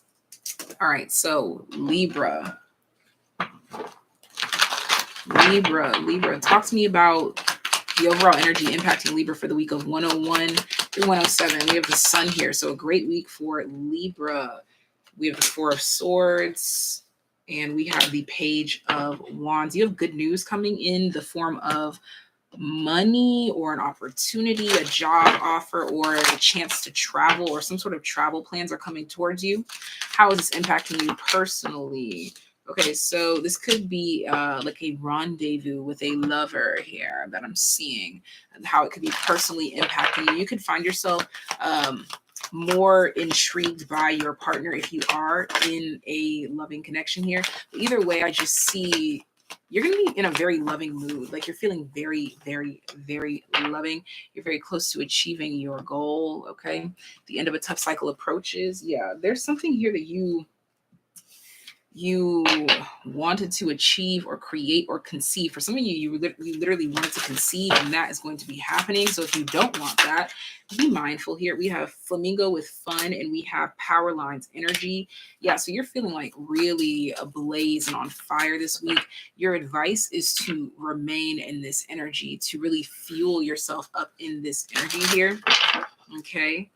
All right, so Libra. Talk to me about the overall energy impacting Libra for the week of 101 through 107. We have the sun here, so a great week for Libra. We have the Four of Swords, and we have the Page of Wands. You have good news coming in the form of money or an opportunity, a job offer, or a chance to travel, or some sort of travel plans are coming towards you. How is this impacting you personally? Okay, so this could be like a rendezvous with a lover here that I'm seeing, and how it could be personally impacting you. You could find yourself more intrigued by your partner if you are in a loving connection here. But either way, I just see you're going to be in a very loving mood. Like you're feeling very, very, very loving. You're very close to achieving your goal. Okay. The end of a tough cycle approaches. Yeah. There's something here that you wanted to achieve or create or conceive. For some of you, you literally wanted to conceive, and that is going to be happening. So if you don't want that, be mindful here. We have flamingo with fun, and we have power lines energy. Yeah, so you're feeling like really ablaze and on fire this week. Your advice is to remain in this energy, to really fuel yourself up in this energy here. Okay.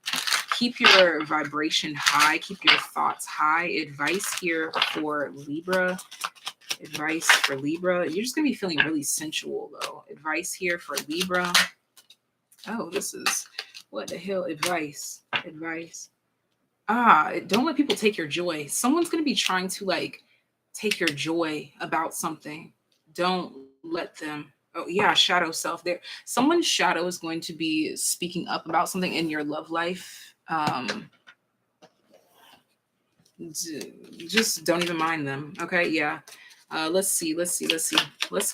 Keep your vibration high. Keep your thoughts high. Advice here for Libra. Advice for Libra. You're just going to be feeling really sensual, though. Advice here for Libra. Oh, this is... what the hell? Advice. Advice. Don't let people take your joy. Someone's going to be trying to, like, take your joy about something. Don't let them... oh yeah, shadow self there. Someone's shadow is going to be speaking up about something in your love life. Just don't even mind them. Okay, yeah. Let's see. Let's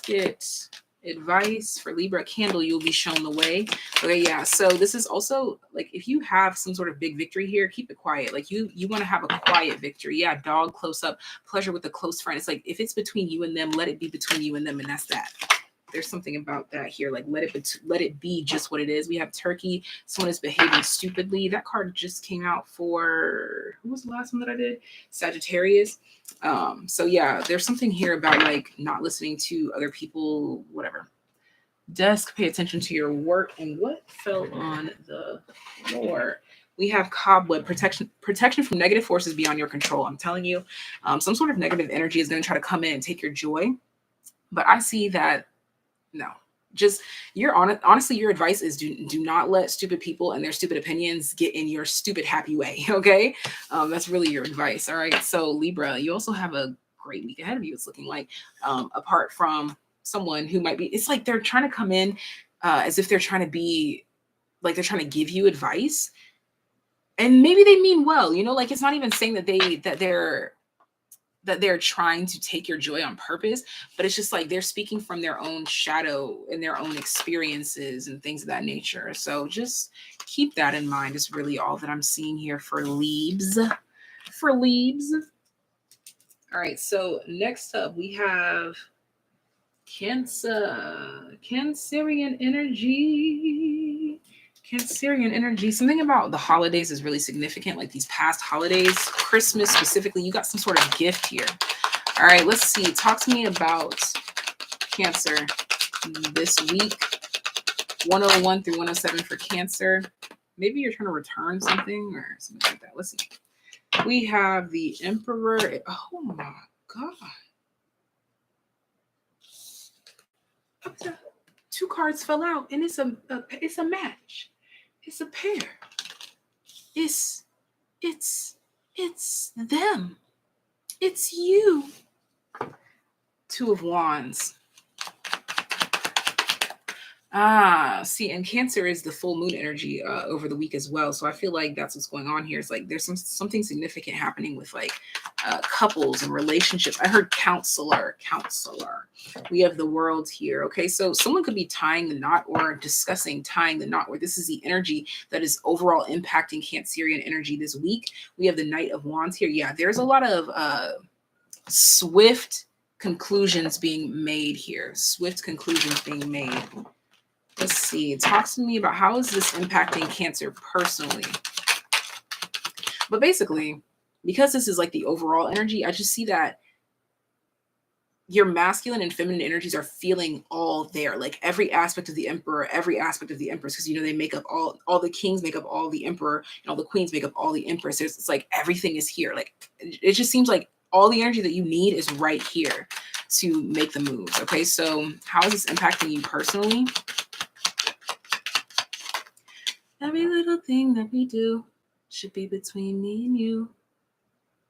get advice for Libra. Candle, you'll be shown the way. Okay, yeah. So this is also like, if you have some sort of big victory here, keep it quiet. Like you want to have a quiet victory. Yeah, dog close up, pleasure with a close friend. It's like, if it's between you and them, let it be between you and them, and that's that. There's something about that here. Like, let it be just what it is. We have Turkey. Someone is behaving stupidly. That card just came out for... who was the last one that I did? Sagittarius. So yeah, there's something here about like not listening to other people, whatever. Desk, pay attention to your work. And what fell on the floor? We have cobweb, protection from negative forces beyond your control. I'm telling you, some sort of negative energy is going to try to come in and take your joy. But I see that, no, just honestly, your advice is do not let stupid people and their stupid opinions get in your stupid happy way. Okay. That's really your advice. All right. So Libra, you also have a great week ahead of you. It's looking like, apart from someone who might be, it's like they're trying to come in, as if they're trying to be like, they're trying to give you advice, and maybe they mean well, like, it's not even saying that they're trying to take your joy on purpose, but it's just like they're speaking from their own shadow and their own experiences and things of that nature. So just keep that in mind is really all that I'm seeing here for Libs. For Libs. All right, so next up we have Cancer. Cancerian energy. Cancerian energy. Something about the holidays is really significant, like these past holidays, Christmas specifically. You got some sort of gift here. All right, let's see. Talk to me about Cancer this week. 101 through 107 for Cancer. Maybe you're trying to return something or something like that. Let's see. We have the Emperor. Oh my God. Two cards fell out, and it's a match. It's a pair. It's them. It's you. Two of Wands. See, and Cancer is the full moon energy over the week as well. So I feel like that's what's going on here. It's like there's something significant happening with like couples and relationships. I heard counselor. We have the World here. Okay, so someone could be tying the knot or discussing tying the knot, where this is the energy that is overall impacting Cancerian energy this week. We have the Knight of Wands here. Yeah, there's a lot of swift conclusions being made here. Swift conclusions being made. Let's see. Talk to me about how is this impacting Cancer personally? But basically, because this is like the overall energy, I just see that your masculine and feminine energies are feeling all there. Like every aspect of the Emperor, every aspect of the Empress, because they make up all the kings make up all the Emperor, and all the queens make up all the Empress. It's like everything is here. Like it just seems like all the energy that you need is right here to make the moves. Okay, so how is this impacting you personally? Every little thing that we do should be between me and you.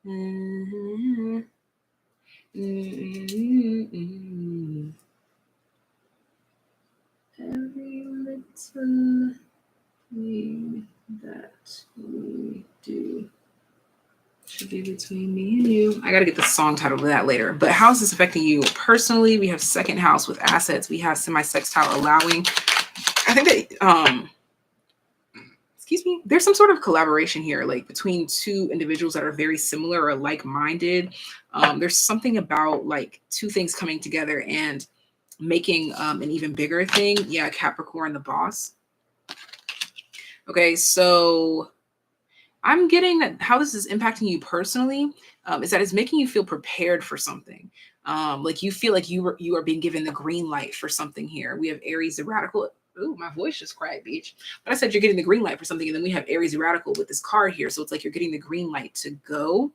Mm-hmm. Mm-hmm. Every little thing that we do should be between me and you. I got to get the song title of that later. But how is this affecting you personally? We have second house with assets. We have semi-sextile allowing. I think that, excuse me, there's some sort of collaboration here, like between two individuals that are very similar or like-minded. There's something about like two things coming together and making an even bigger thing. Yeah, Capricorn, the boss. Okay, so I'm getting that how this is impacting you personally is that it's making you feel prepared for something. Like you feel like you are being given the green light for something here. We have Aries, the radical. Ooh, my voice just cracked, beach. But I said you're getting the green light for something, and then we have Aries, the radical, with this card here. So it's like you're getting the green light to go.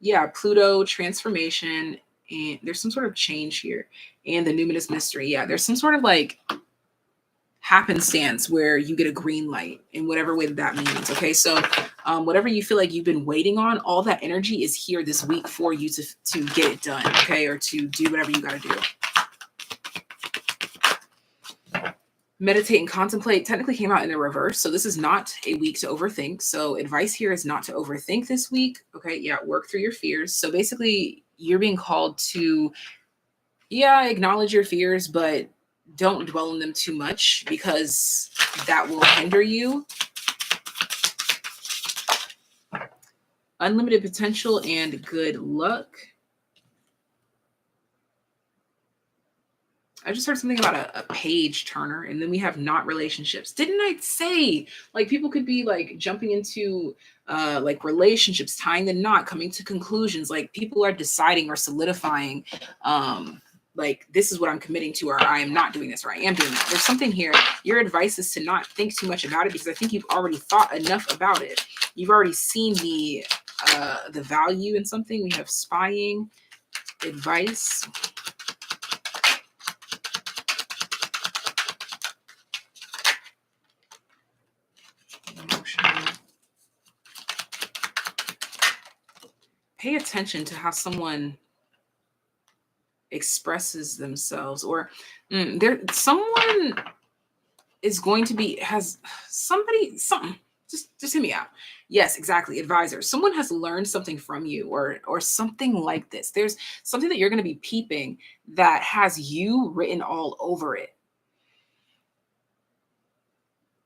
Yeah, Pluto transformation, and there's some sort of change here, and the numinous mystery. Yeah, there's some sort of like happenstance where you get a green light in whatever way that means. Okay, so whatever you feel like you've been waiting on, all that energy is here this week for you to get it done. Okay, or to do whatever you got to do. Meditate and contemplate technically came out in the reverse, so this is not a week to overthink. So advice here is not to overthink this week. Okay, yeah, work through your fears. So basically you're being called to, yeah, acknowledge your fears, but don't dwell on them too much because that will hinder you. Unlimited potential and good luck. I just heard something about a page turner, and then we have not relationships. Didn't I say like people could be like jumping into like relationships, tying the knot, coming to conclusions, like people are deciding or solidifying like this is what I'm committing to, or I am not doing this, or I am doing that. There's something here. Your advice is to not think too much about it because I think you've already thought enough about it. You've already seen the value in something. We have spying, advice. Pay attention to how someone expresses themselves, or someone is going to be has somebody something. Just hear me out. Yes, exactly. Advisor. Someone has learned something from you, or something like this. There's something that you're going to be peeping that has you written all over it.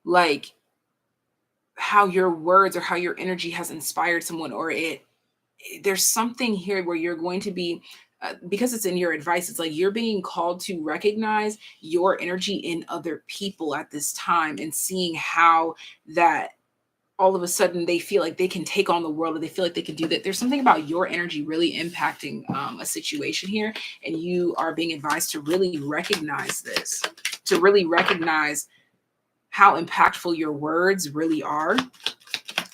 Like how your words or how your energy has inspired someone, or there's something here where you're going to be because it's in your advice, it's like you're being called to recognize your energy in other people at this time and seeing how that all of a sudden they feel like they can take on the world, or they feel like they can do that. There's something about your energy really impacting a situation here, and you are being advised to really recognize this, to really recognize how impactful your words really are,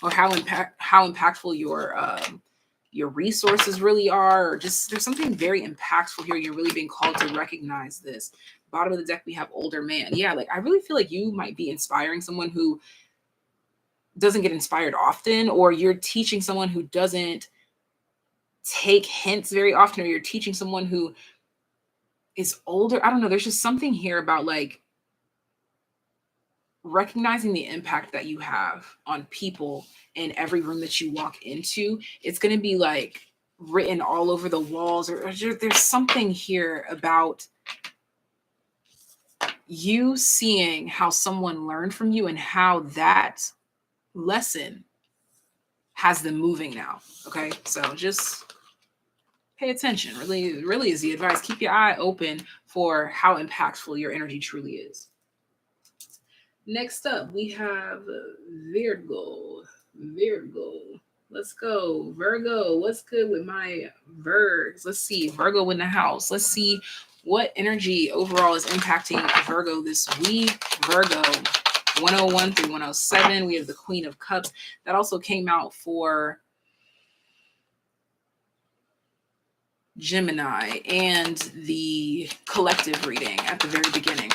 or how impactful your resources really are, or just there's something very impactful here. You're really being called to recognize this. Bottom of the deck, we have older man. Yeah, like I really feel like you might be inspiring someone who doesn't get inspired often, or you're teaching someone who doesn't take hints very often, or you're teaching someone who is older. I don't know. There's just something here about like recognizing the impact that you have on people in every room that you walk into. It's going to be like written all over the walls, or there's something here about you seeing how someone learned from you and how that lesson has them moving now. Okay, so just pay attention. Really is the advice. Keep your eye open for how impactful your energy truly is. Next up, we have Virgo. Let's go. Virgo, what's good with my Virgs? Let's see. Virgo in the house. Let's see what energy overall is impacting Virgo this week. Virgo 101 through 107. We have the Queen of Cups. That also came out for Gemini and the collective reading at the very beginning.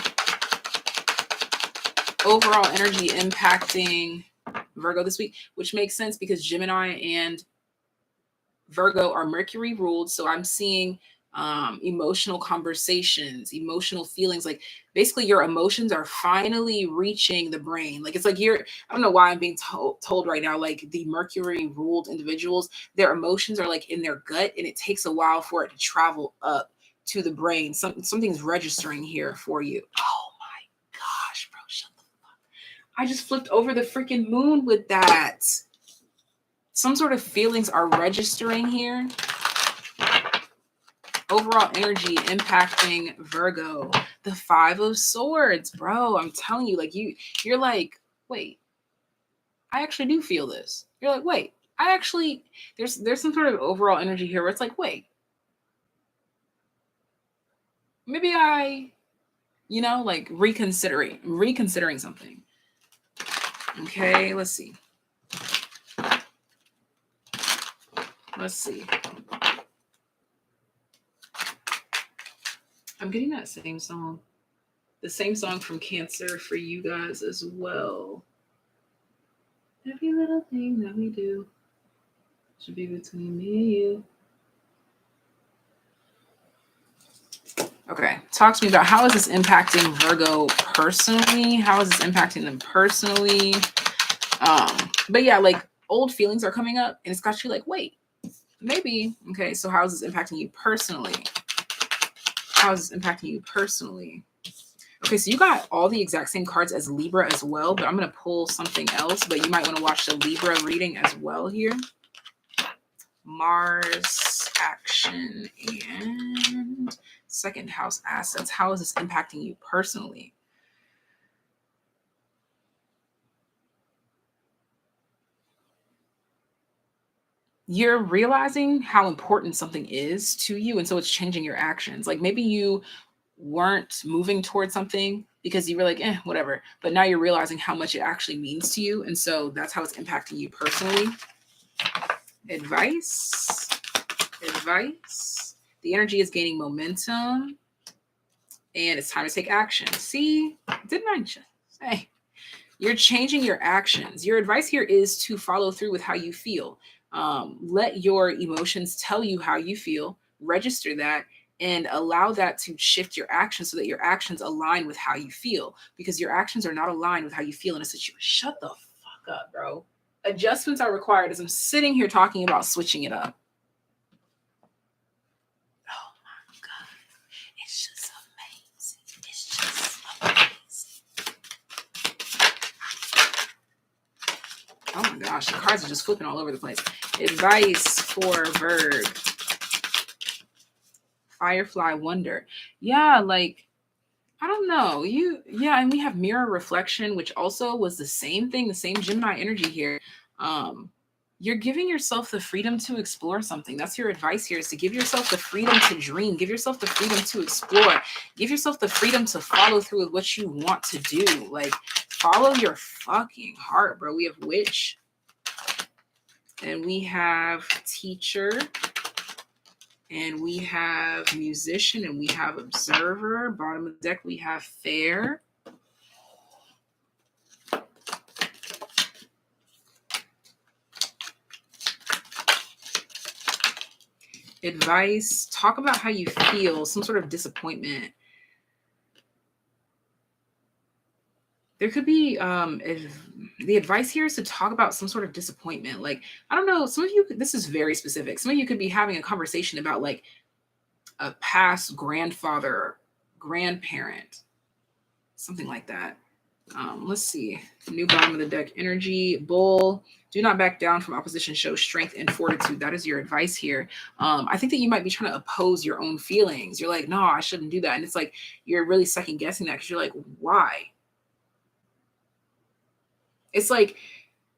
Overall energy impacting Virgo this week, which makes sense because Gemini and Virgo are Mercury ruled. So I'm seeing emotional conversations, emotional feelings. Like basically your emotions are finally reaching the brain. Like it's like I don't know why I'm being told right now, like the Mercury ruled individuals, their emotions are like in their gut and it takes a while for it to travel up to the brain. Something's registering here for you. Oh my gosh, bro, shut the fuck. I just flipped over the freaking moon with that. Some sort of feelings are registering here. Overall energy impacting Virgo. The 5 of Swords, bro. I'm telling you, like you're like, wait, I actually do feel this. You're like, wait, I actually, there's some sort of overall energy here where it's like, wait, maybe like reconsidering something. Okay, let's see. I'm getting that same song. The same song from Cancer for you guys as well. Every little thing that we do should be between me and you. Okay, talk to me about how is this impacting Virgo personally? How is this impacting them personally? But yeah, like old feelings are coming up and it's got you like, wait, maybe. Okay, so how is this impacting you personally? How is this impacting you personally? Okay, so you got all the exact same cards as Libra as well, but I'm going to pull something else, but you might want to watch the Libra reading as well here. Mars, action, and second house assets. How is this impacting you personally? You're realizing how important something is to you, and so it's changing your actions. Like maybe you weren't moving towards something because you were like, whatever. But now you're realizing how much it actually means to you. And so that's how it's impacting you personally. Advice. The energy is gaining momentum and it's time to take action. See, didn't I just say? You're changing your actions. Your advice here is to follow through with how you feel. Let your emotions tell you how you feel, register that, and allow that to shift your actions so that your actions align with how you feel, because your actions are not aligned with how you feel in a situation. Shut the fuck up, bro. Adjustments are required as I'm sitting here talking about switching it up. Oh my God. It's just amazing. Oh my gosh, the cards are just flipping all over the place. Advice for Virgo. Firefly Wonder. Yeah, like, I don't know. And we have mirror reflection, which also was the same thing, the same Gemini energy here. You're giving yourself the freedom to explore something. That's your advice here, is to give yourself the freedom to dream, give yourself the freedom to explore, give yourself the freedom to follow through with what you want to do. Like, follow your fucking heart, bro. We have Witch and we have Teacher. And we have Musician and we have Observer. Bottom of the deck, we have Fair. Advice, talk about how you feel, some sort of disappointment. There could be, the advice here is to talk about some sort of disappointment. Like, I don't know, some of you, this is very specific. Some of you could be having a conversation about like a past grandfather, grandparent, something like that. Let's see. New bottom of the deck energy. Bull. Do not back down from opposition. Show strength and fortitude. That is your advice here. I think that you might be trying to oppose your own feelings. You're like, no, I shouldn't do that. And it's like, you're really second guessing that because you're like, why? It's like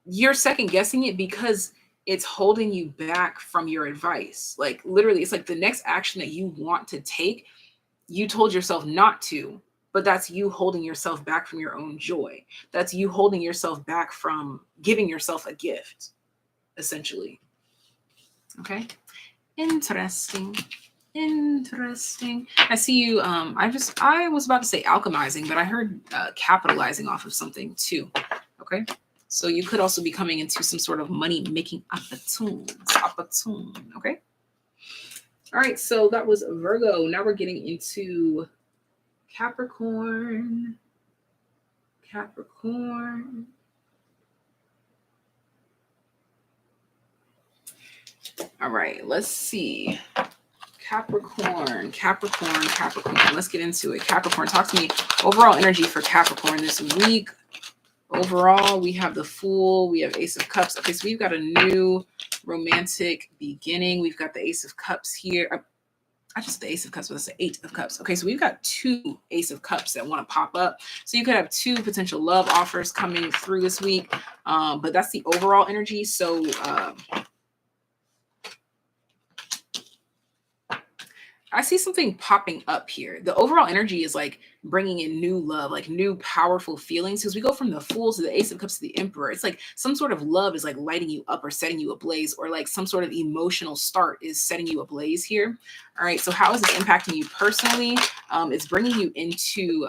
you're second guessing it because it's holding you back from your advice. Like literally, it's like the next action that you want to take, you told yourself not to, but that's you holding yourself back from your own joy. That's you holding yourself back from giving yourself a gift, essentially. Okay. Interesting. I see you. I was about to say alchemizing, but I heard capitalizing off of something too. Okay. So you could also be coming into some sort of money making opportune. Okay. All right, so that was Virgo. Now we're getting into Capricorn. Capricorn. All right, let's see. Capricorn. Let's get into it. Capricorn, talk to me. Overall energy for Capricorn this week. Overall, we have the Fool. We have Ace of Cups. Okay, so we've got a new romantic beginning. We've got the Ace of Cups here. I just the Ace of Cups, but it's the Eight of Cups. Okay, so we've got two Ace of Cups that want to pop up. So you could have two potential love offers coming through this week. But that's the overall energy. So I see something popping up here. The overall energy is like bringing in new love, like new powerful feelings. Because we go from the Fool to the Ace of Cups to the Emperor. It's like some sort of love is like lighting you up or setting you ablaze, or like some sort of emotional start is setting you ablaze here. All right. So how is this impacting you personally? It's bringing you into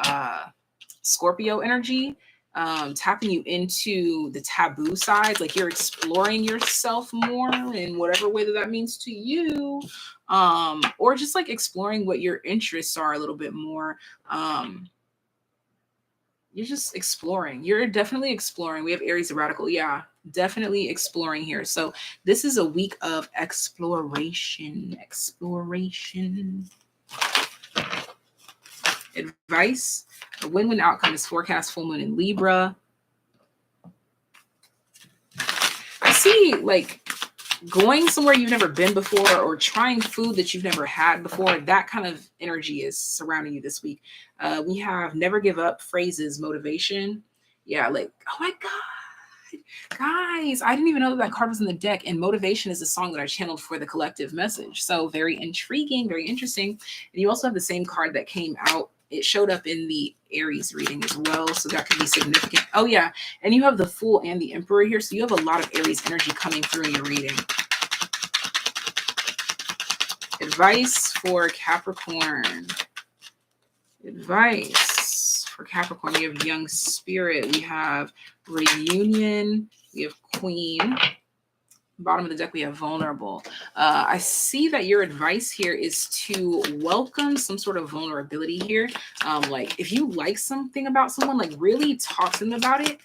Scorpio energy, tapping you into the taboo sides, like you're exploring yourself more in whatever way that means to you, or just like exploring what your interests are a little bit more. You're just exploring. You're definitely exploring. We have Aries radical. Yeah, definitely exploring here. So this is a week of exploration. Advice. A win-win outcome is forecast full moon in Libra. I see like going somewhere you've never been before, or trying food that you've never had before. That kind of energy is surrounding you this week. We have never give up, phrases, motivation. Yeah, like, oh my God. Guys, I didn't even know that card was in the deck. And motivation is a song that I channeled for the collective message. So very intriguing, very interesting. And you also have the same card that came out. It showed up in the Aries reading as well. So that could be significant. Oh, yeah. And you have the Fool and the Emperor here. So you have a lot of Aries energy coming through in your reading. Advice for Capricorn. Advice for Capricorn. We have Young Spirit. We have Reunion. We have Queen. Bottom of the deck, we have Vulnerable. I see that your advice here is to welcome some sort of vulnerability here. Like if you like something about someone, like really talk to them about it.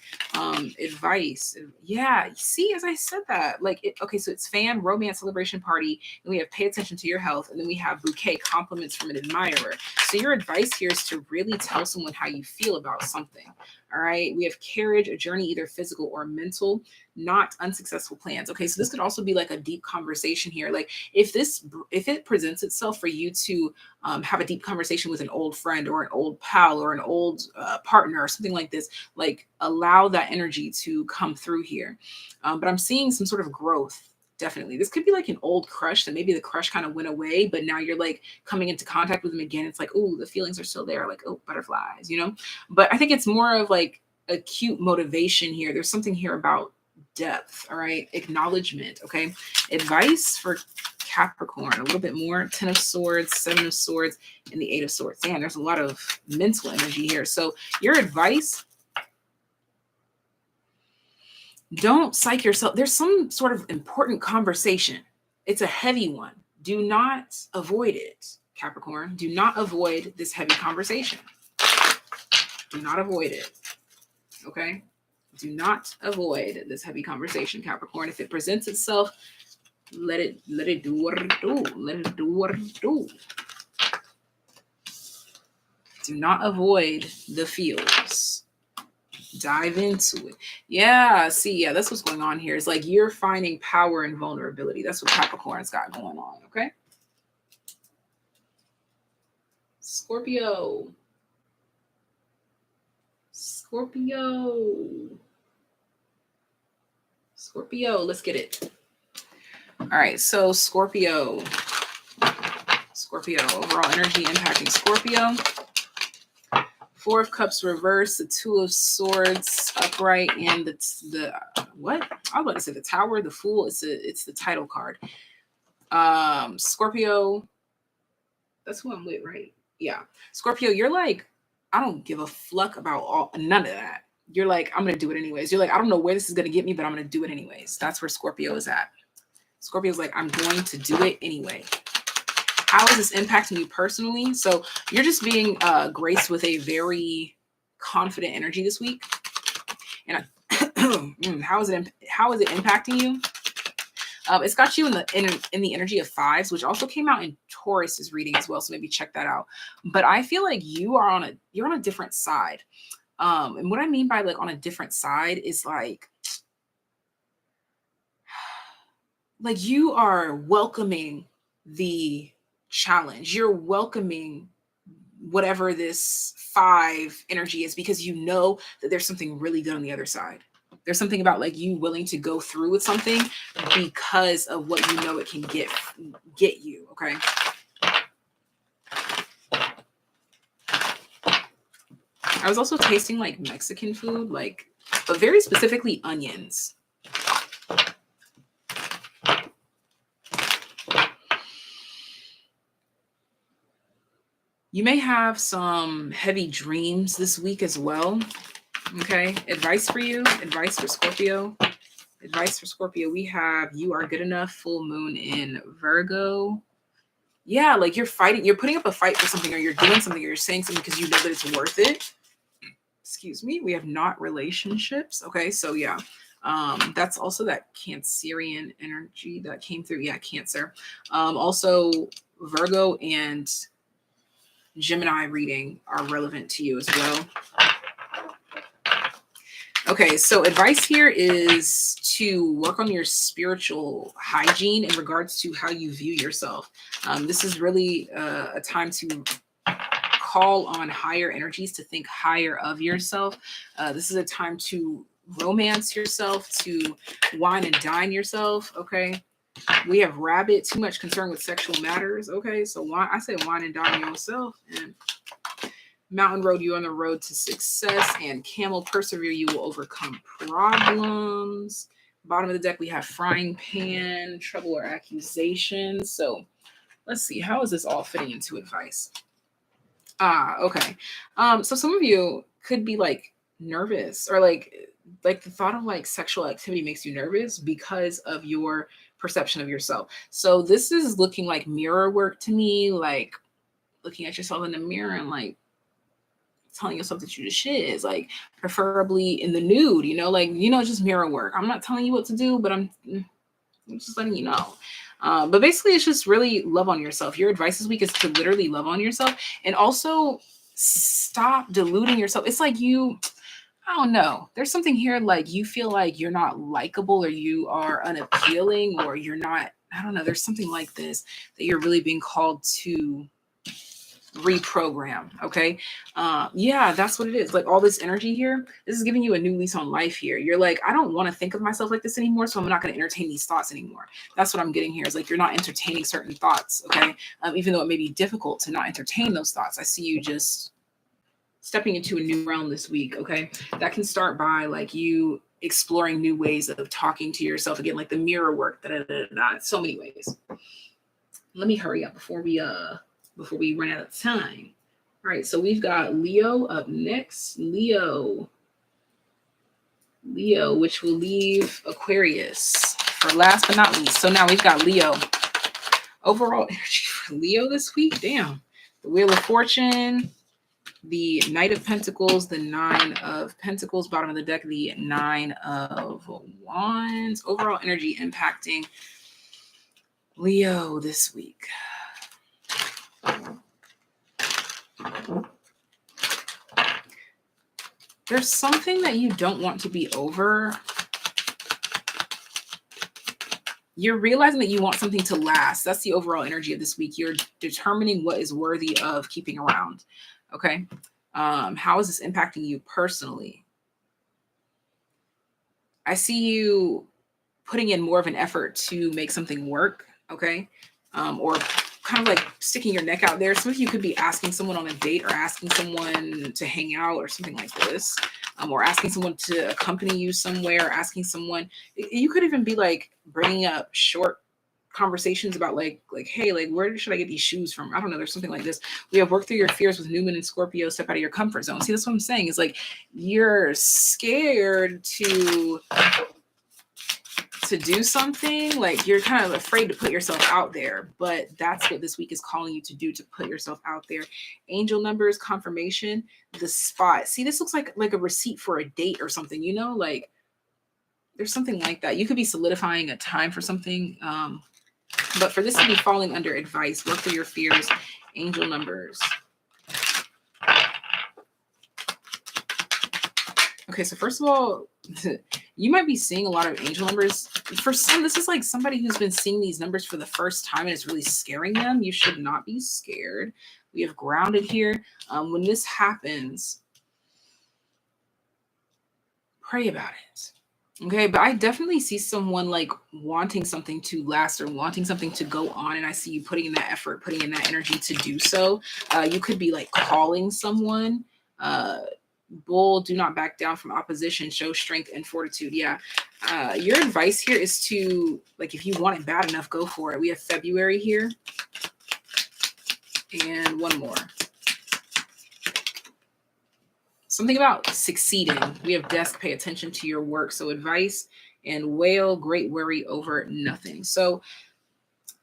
Advice. Yeah, see, as I said that, like, okay, so it's fan, romance, celebration, party, and we have pay attention to your health, and then we have bouquet, compliments from an admirer. So your advice here is to really tell someone how you feel about something. All right, we have carriage, a journey, either physical or mental, not unsuccessful plans. Okay, so this could also be like a deep conversation here. Like if it presents itself for you to have a deep conversation with an old friend or an old pal or an old partner or something like this, like allow that energy to come through here. But I'm seeing some sort of growth. Definitely. This could be like an old crush that maybe the crush kind of went away, but now you're like coming into contact with them again. It's like, oh, the feelings are still there. Like, oh, butterflies, you know? But I think it's more of like acute motivation here. There's something here about depth. All right. Acknowledgement. Okay. Advice for Capricorn, a little bit more. 10 of Swords, 7 of Swords, and the 8 of Swords. Damn, there's a lot of mental energy here. So your advice, don't psych yourself. There's some sort of important conversation. It's a heavy one. Do not avoid it, Capricorn. Do not avoid this heavy conversation. Do not avoid it. Okay? Do not avoid this heavy conversation, Capricorn. If it presents itself, let it do what it do. Let it do what it do. Do not avoid the feels. Dive into it. Yeah, see, yeah, that's what's going on here. It's like you're finding power and vulnerability. That's what Capricorn's got going on, okay? Scorpio. Scorpio, let's get it. All right, so Scorpio, overall energy impacting Scorpio. 4 of Cups reverse, the 2 of Swords upright, and the what? I was about to say the Tower, the Fool. It's the title card. Scorpio, that's who I'm with, right? Yeah. Scorpio, you're like, I don't give a fuck about none of that. You're like, I'm gonna do it anyways. You're like, I don't know where this is gonna get me, but I'm gonna do it anyways. That's where Scorpio is at. Scorpio's like, I'm going to do it anyway. How is this impacting you personally? So you're just being graced with a very confident energy this week. And how is it impacting you? It's got you in the energy of fives, which also came out in Taurus's reading as well. So maybe check that out. But I feel like you're on a different side. And what I mean by like on a different side is like you are welcoming the challenge. You're welcoming whatever this five energy is, because you know that there's something really good on the other side. There's something about like you willing to go through with something because of what you know it can get you. Okay. I was also tasting like Mexican food, but very specifically onions. You may have some heavy dreams this week as well. Okay. Advice for you. Advice for Scorpio. Advice for Scorpio. We have you are good enough, full moon in Virgo. Yeah, like you're fighting. You're putting up a fight for something, or you're doing something, or you're saying something because you know that it's worth it. Excuse me. We have not relationships. Okay. So yeah. That's also that Cancerian energy that came through. Yeah, Cancer. Also Virgo and Gemini reading are relevant to you as well. Okay, so advice here is to work on your spiritual hygiene in regards to how you view yourself. This is really a time to call on higher energies, to think higher of yourself. This is a time to romance yourself, to wine and dine yourself. Okay. We have rabbit, too much concern with sexual matters. Okay. So I say wine and dine yourself. And Mountain Road, you on the road to success. And Camel, persevere, you will overcome problems. Bottom of the deck, we have frying pan, trouble or accusation. So let's see, how is this all fitting into advice? Okay. So some of you could be like nervous, or like the thought of like sexual activity makes you nervous because of your perception of yourself. So this is looking like mirror work to me, like looking at yourself in the mirror and like telling yourself that you the shit is, like preferably in the nude, just mirror work. I'm not telling you what to do, but I'm just letting you know. But basically it's just really love on yourself. Your advice this week is to literally love on yourself, and also stop deluding yourself. It's like I don't know. There's something here like you feel like you're not likable, or you are unappealing, or you're not, I don't know. There's something like this that you're really being called to reprogram. Okay. Yeah, that's what it is. Like all this energy here, this is giving you a new lease on life here. You're like, I don't want to think of myself like this anymore, so I'm not going to entertain these thoughts anymore. That's what I'm getting here. Is like you're not entertaining certain thoughts. Okay. Even though it may be difficult to not entertain those thoughts, I see you just stepping into a new realm this week. Okay. That can start by like you exploring new ways of talking to yourself again, like the mirror work, so many ways. Let me hurry up before we run out of time. All right, so we've got Leo up next. Leo, which will leave Aquarius for last but not least. So now we've got Leo. Overall energy for Leo this week. Damn. The Wheel of Fortune, the Knight of Pentacles, the Nine of Pentacles, bottom of the deck, the Nine of Wands. Overall energy impacting Leo this week. There's something that you don't want to be over. You're realizing that you want something to last. That's the overall energy of this week. You're determining what is worthy of keeping around. Okay. How is this impacting you personally? I see you putting in more of an effort to make something work. Okay. Or kind of like sticking your neck out there. Some of you could be asking someone on a date, or asking someone to hang out, or something like this, or asking someone to accompany you somewhere, or asking someone. You could even be like bringing up short conversations about like, hey, like where should I get these shoes from? I don't know. There's something like this. We have worked through your fears with Newman and Scorpio. Step out of your comfort zone. See, that's what I'm saying. Is like you're scared to to do something, like you're kind of afraid to put yourself out there, but that's what this week is calling you to do, to put yourself out there. Angel numbers, confirmation, the spot. See, this looks like a receipt for a date or something, you know, like there's something like that. You could be solidifying a time for something. But for this to be falling under advice, work through your fears, angel numbers. Okay, so first of all, you might be seeing a lot of angel numbers. For some, this is like somebody who's been seeing these numbers for the first time and it's really scaring them. You should not be scared. We have grounded here. When this happens, pray about it. Okay, but I definitely see someone like wanting something to last or wanting something to go on. And I see you putting in that effort, putting in that energy to do so. You could be like calling someone. Bull, do not back down from opposition. Show strength and fortitude. Yeah. Your advice here is to, like, if you want it bad enough, go for it. We have February here. And one more. Something about succeeding. We have desk, pay attention to your work. So advice and whale, great worry over nothing. So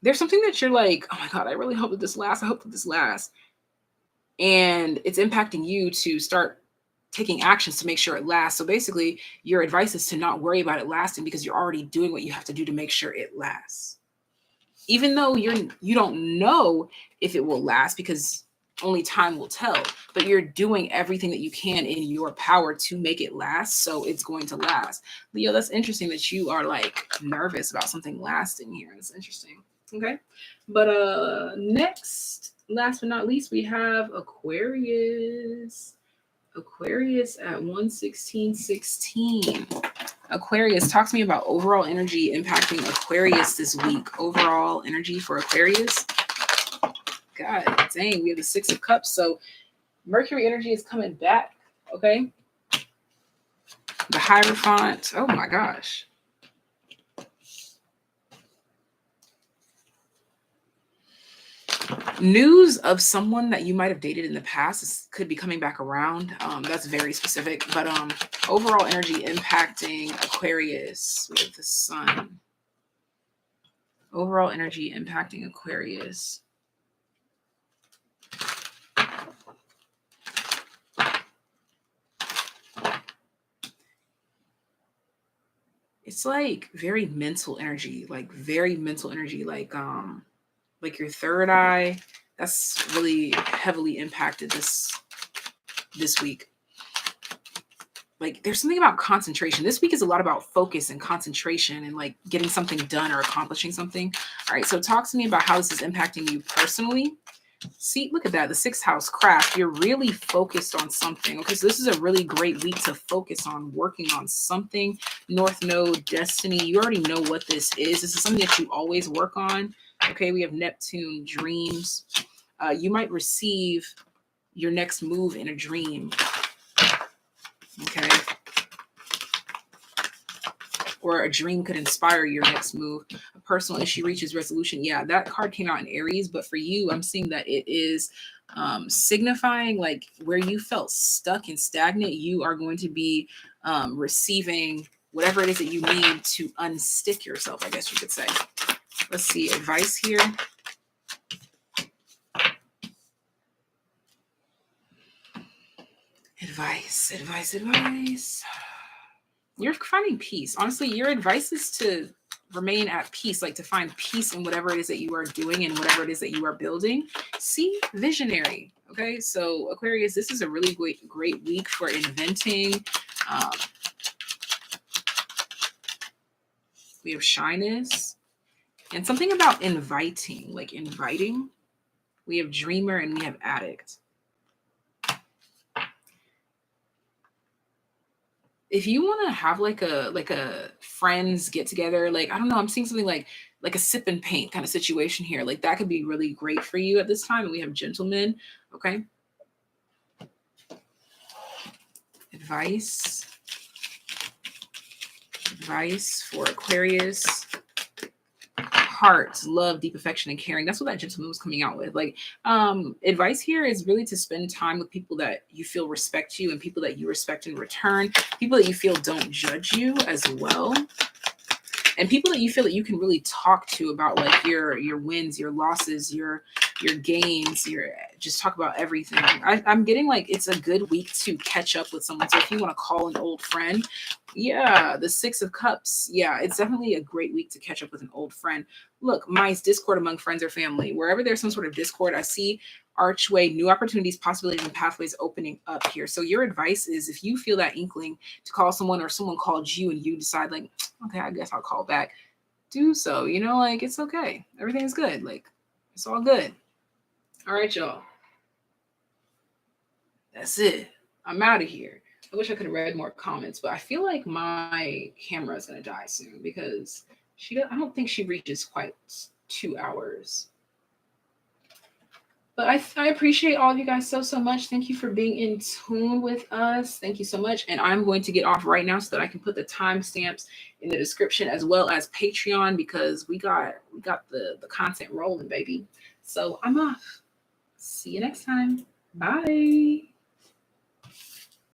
there's something that you're like, oh my God, I really hope that this lasts. I hope that this lasts. And it's impacting you to start taking actions to make sure it lasts. So basically your advice is to not worry about it lasting because you're already doing what you have to do to make sure it lasts. Even though you don't know if it will last because only time will tell, but you're doing everything that you can in your power to make it last. So it's going to last. Leo, that's interesting that you are like nervous about something lasting here. It's interesting. Okay. But next, last but not least, we have Aquarius. Aquarius at 116.16. Aquarius, talk to me about overall energy impacting Aquarius this week. Overall energy for Aquarius. God dang, we have the Six of Cups. So Mercury energy is coming back. Okay. The Hierophant. Oh my gosh. News of someone that you might have dated in the past could be coming back around. That's very specific. But overall energy impacting Aquarius. We have the Sun. Overall energy impacting Aquarius. It's like very mental energy, like your third eye. That's really heavily impacted this week. Like there's something about concentration. This week is a lot about focus and concentration and like getting something done or accomplishing something. All right, so talk to me about how this is impacting you personally. See, look at that. The sixth house, craft. You're really focused on something. Okay, so this is a really great week to focus on working on something. North Node, destiny. You already know what this is. This is something that you always work on. Okay, we have Neptune, dreams. You might receive your next move in a dream. Okay. Or a dream could inspire your next move. A personal issue reaches resolution. Yeah, that card came out in Aries, but for you, I'm seeing that it is signifying like where you felt stuck and stagnant, you are going to be receiving whatever it is that you need to unstick yourself, I guess you could say. Let's see, advice here. Advice. You're finding peace. Honestly, your advice is to remain at peace, like to find peace in whatever it is that you are doing and whatever it is that you are building. See, visionary. Okay, so Aquarius, this is a really great week for inventing. We have shyness and something about inviting, like inviting. We have dreamer and we have addict. If you want to have like a friends get together, like, I don't know, I'm seeing something like a sip and paint kind of situation here. Like that could be really great for you at this time. And we have gentlemen. Okay. Advice for Aquarius. Heart, love, deep affection, and caring. That's what that gentleman was coming out with. Like, advice here is really to spend time with people that you feel respect you and people that you respect in return, people that you feel don't judge you as well. and people that you feel that you can really talk to about like your wins, your losses, your gains, your just talk about everything. I'm getting like it's a good week to catch up with someone. So if you want to call an old friend, yeah, the Six of Cups, yeah, it's definitely a great week to catch up with an old friend. Look, mine's discord among friends or family. Wherever there's some sort of discord, I see archway, new opportunities, possibilities, and pathways opening up here. So your advice is if you feel that inkling to call someone or someone called you and you decide like, okay, I guess I'll call back, do so. You know, like it's okay. Everything's good. Like it's all good. All right, y'all. That's it. I'm out of here. I wish I could have read more comments, but I feel like my camera is going to die soon because I don't think she reaches quite 2 hours. But I appreciate all of you guys so much. Thank you for being in tune with us. Thank you so much. And I'm going to get off right now so that I can put the timestamps in the description as well as Patreon because we got the content rolling, baby. So I'm off. See you next time. Bye.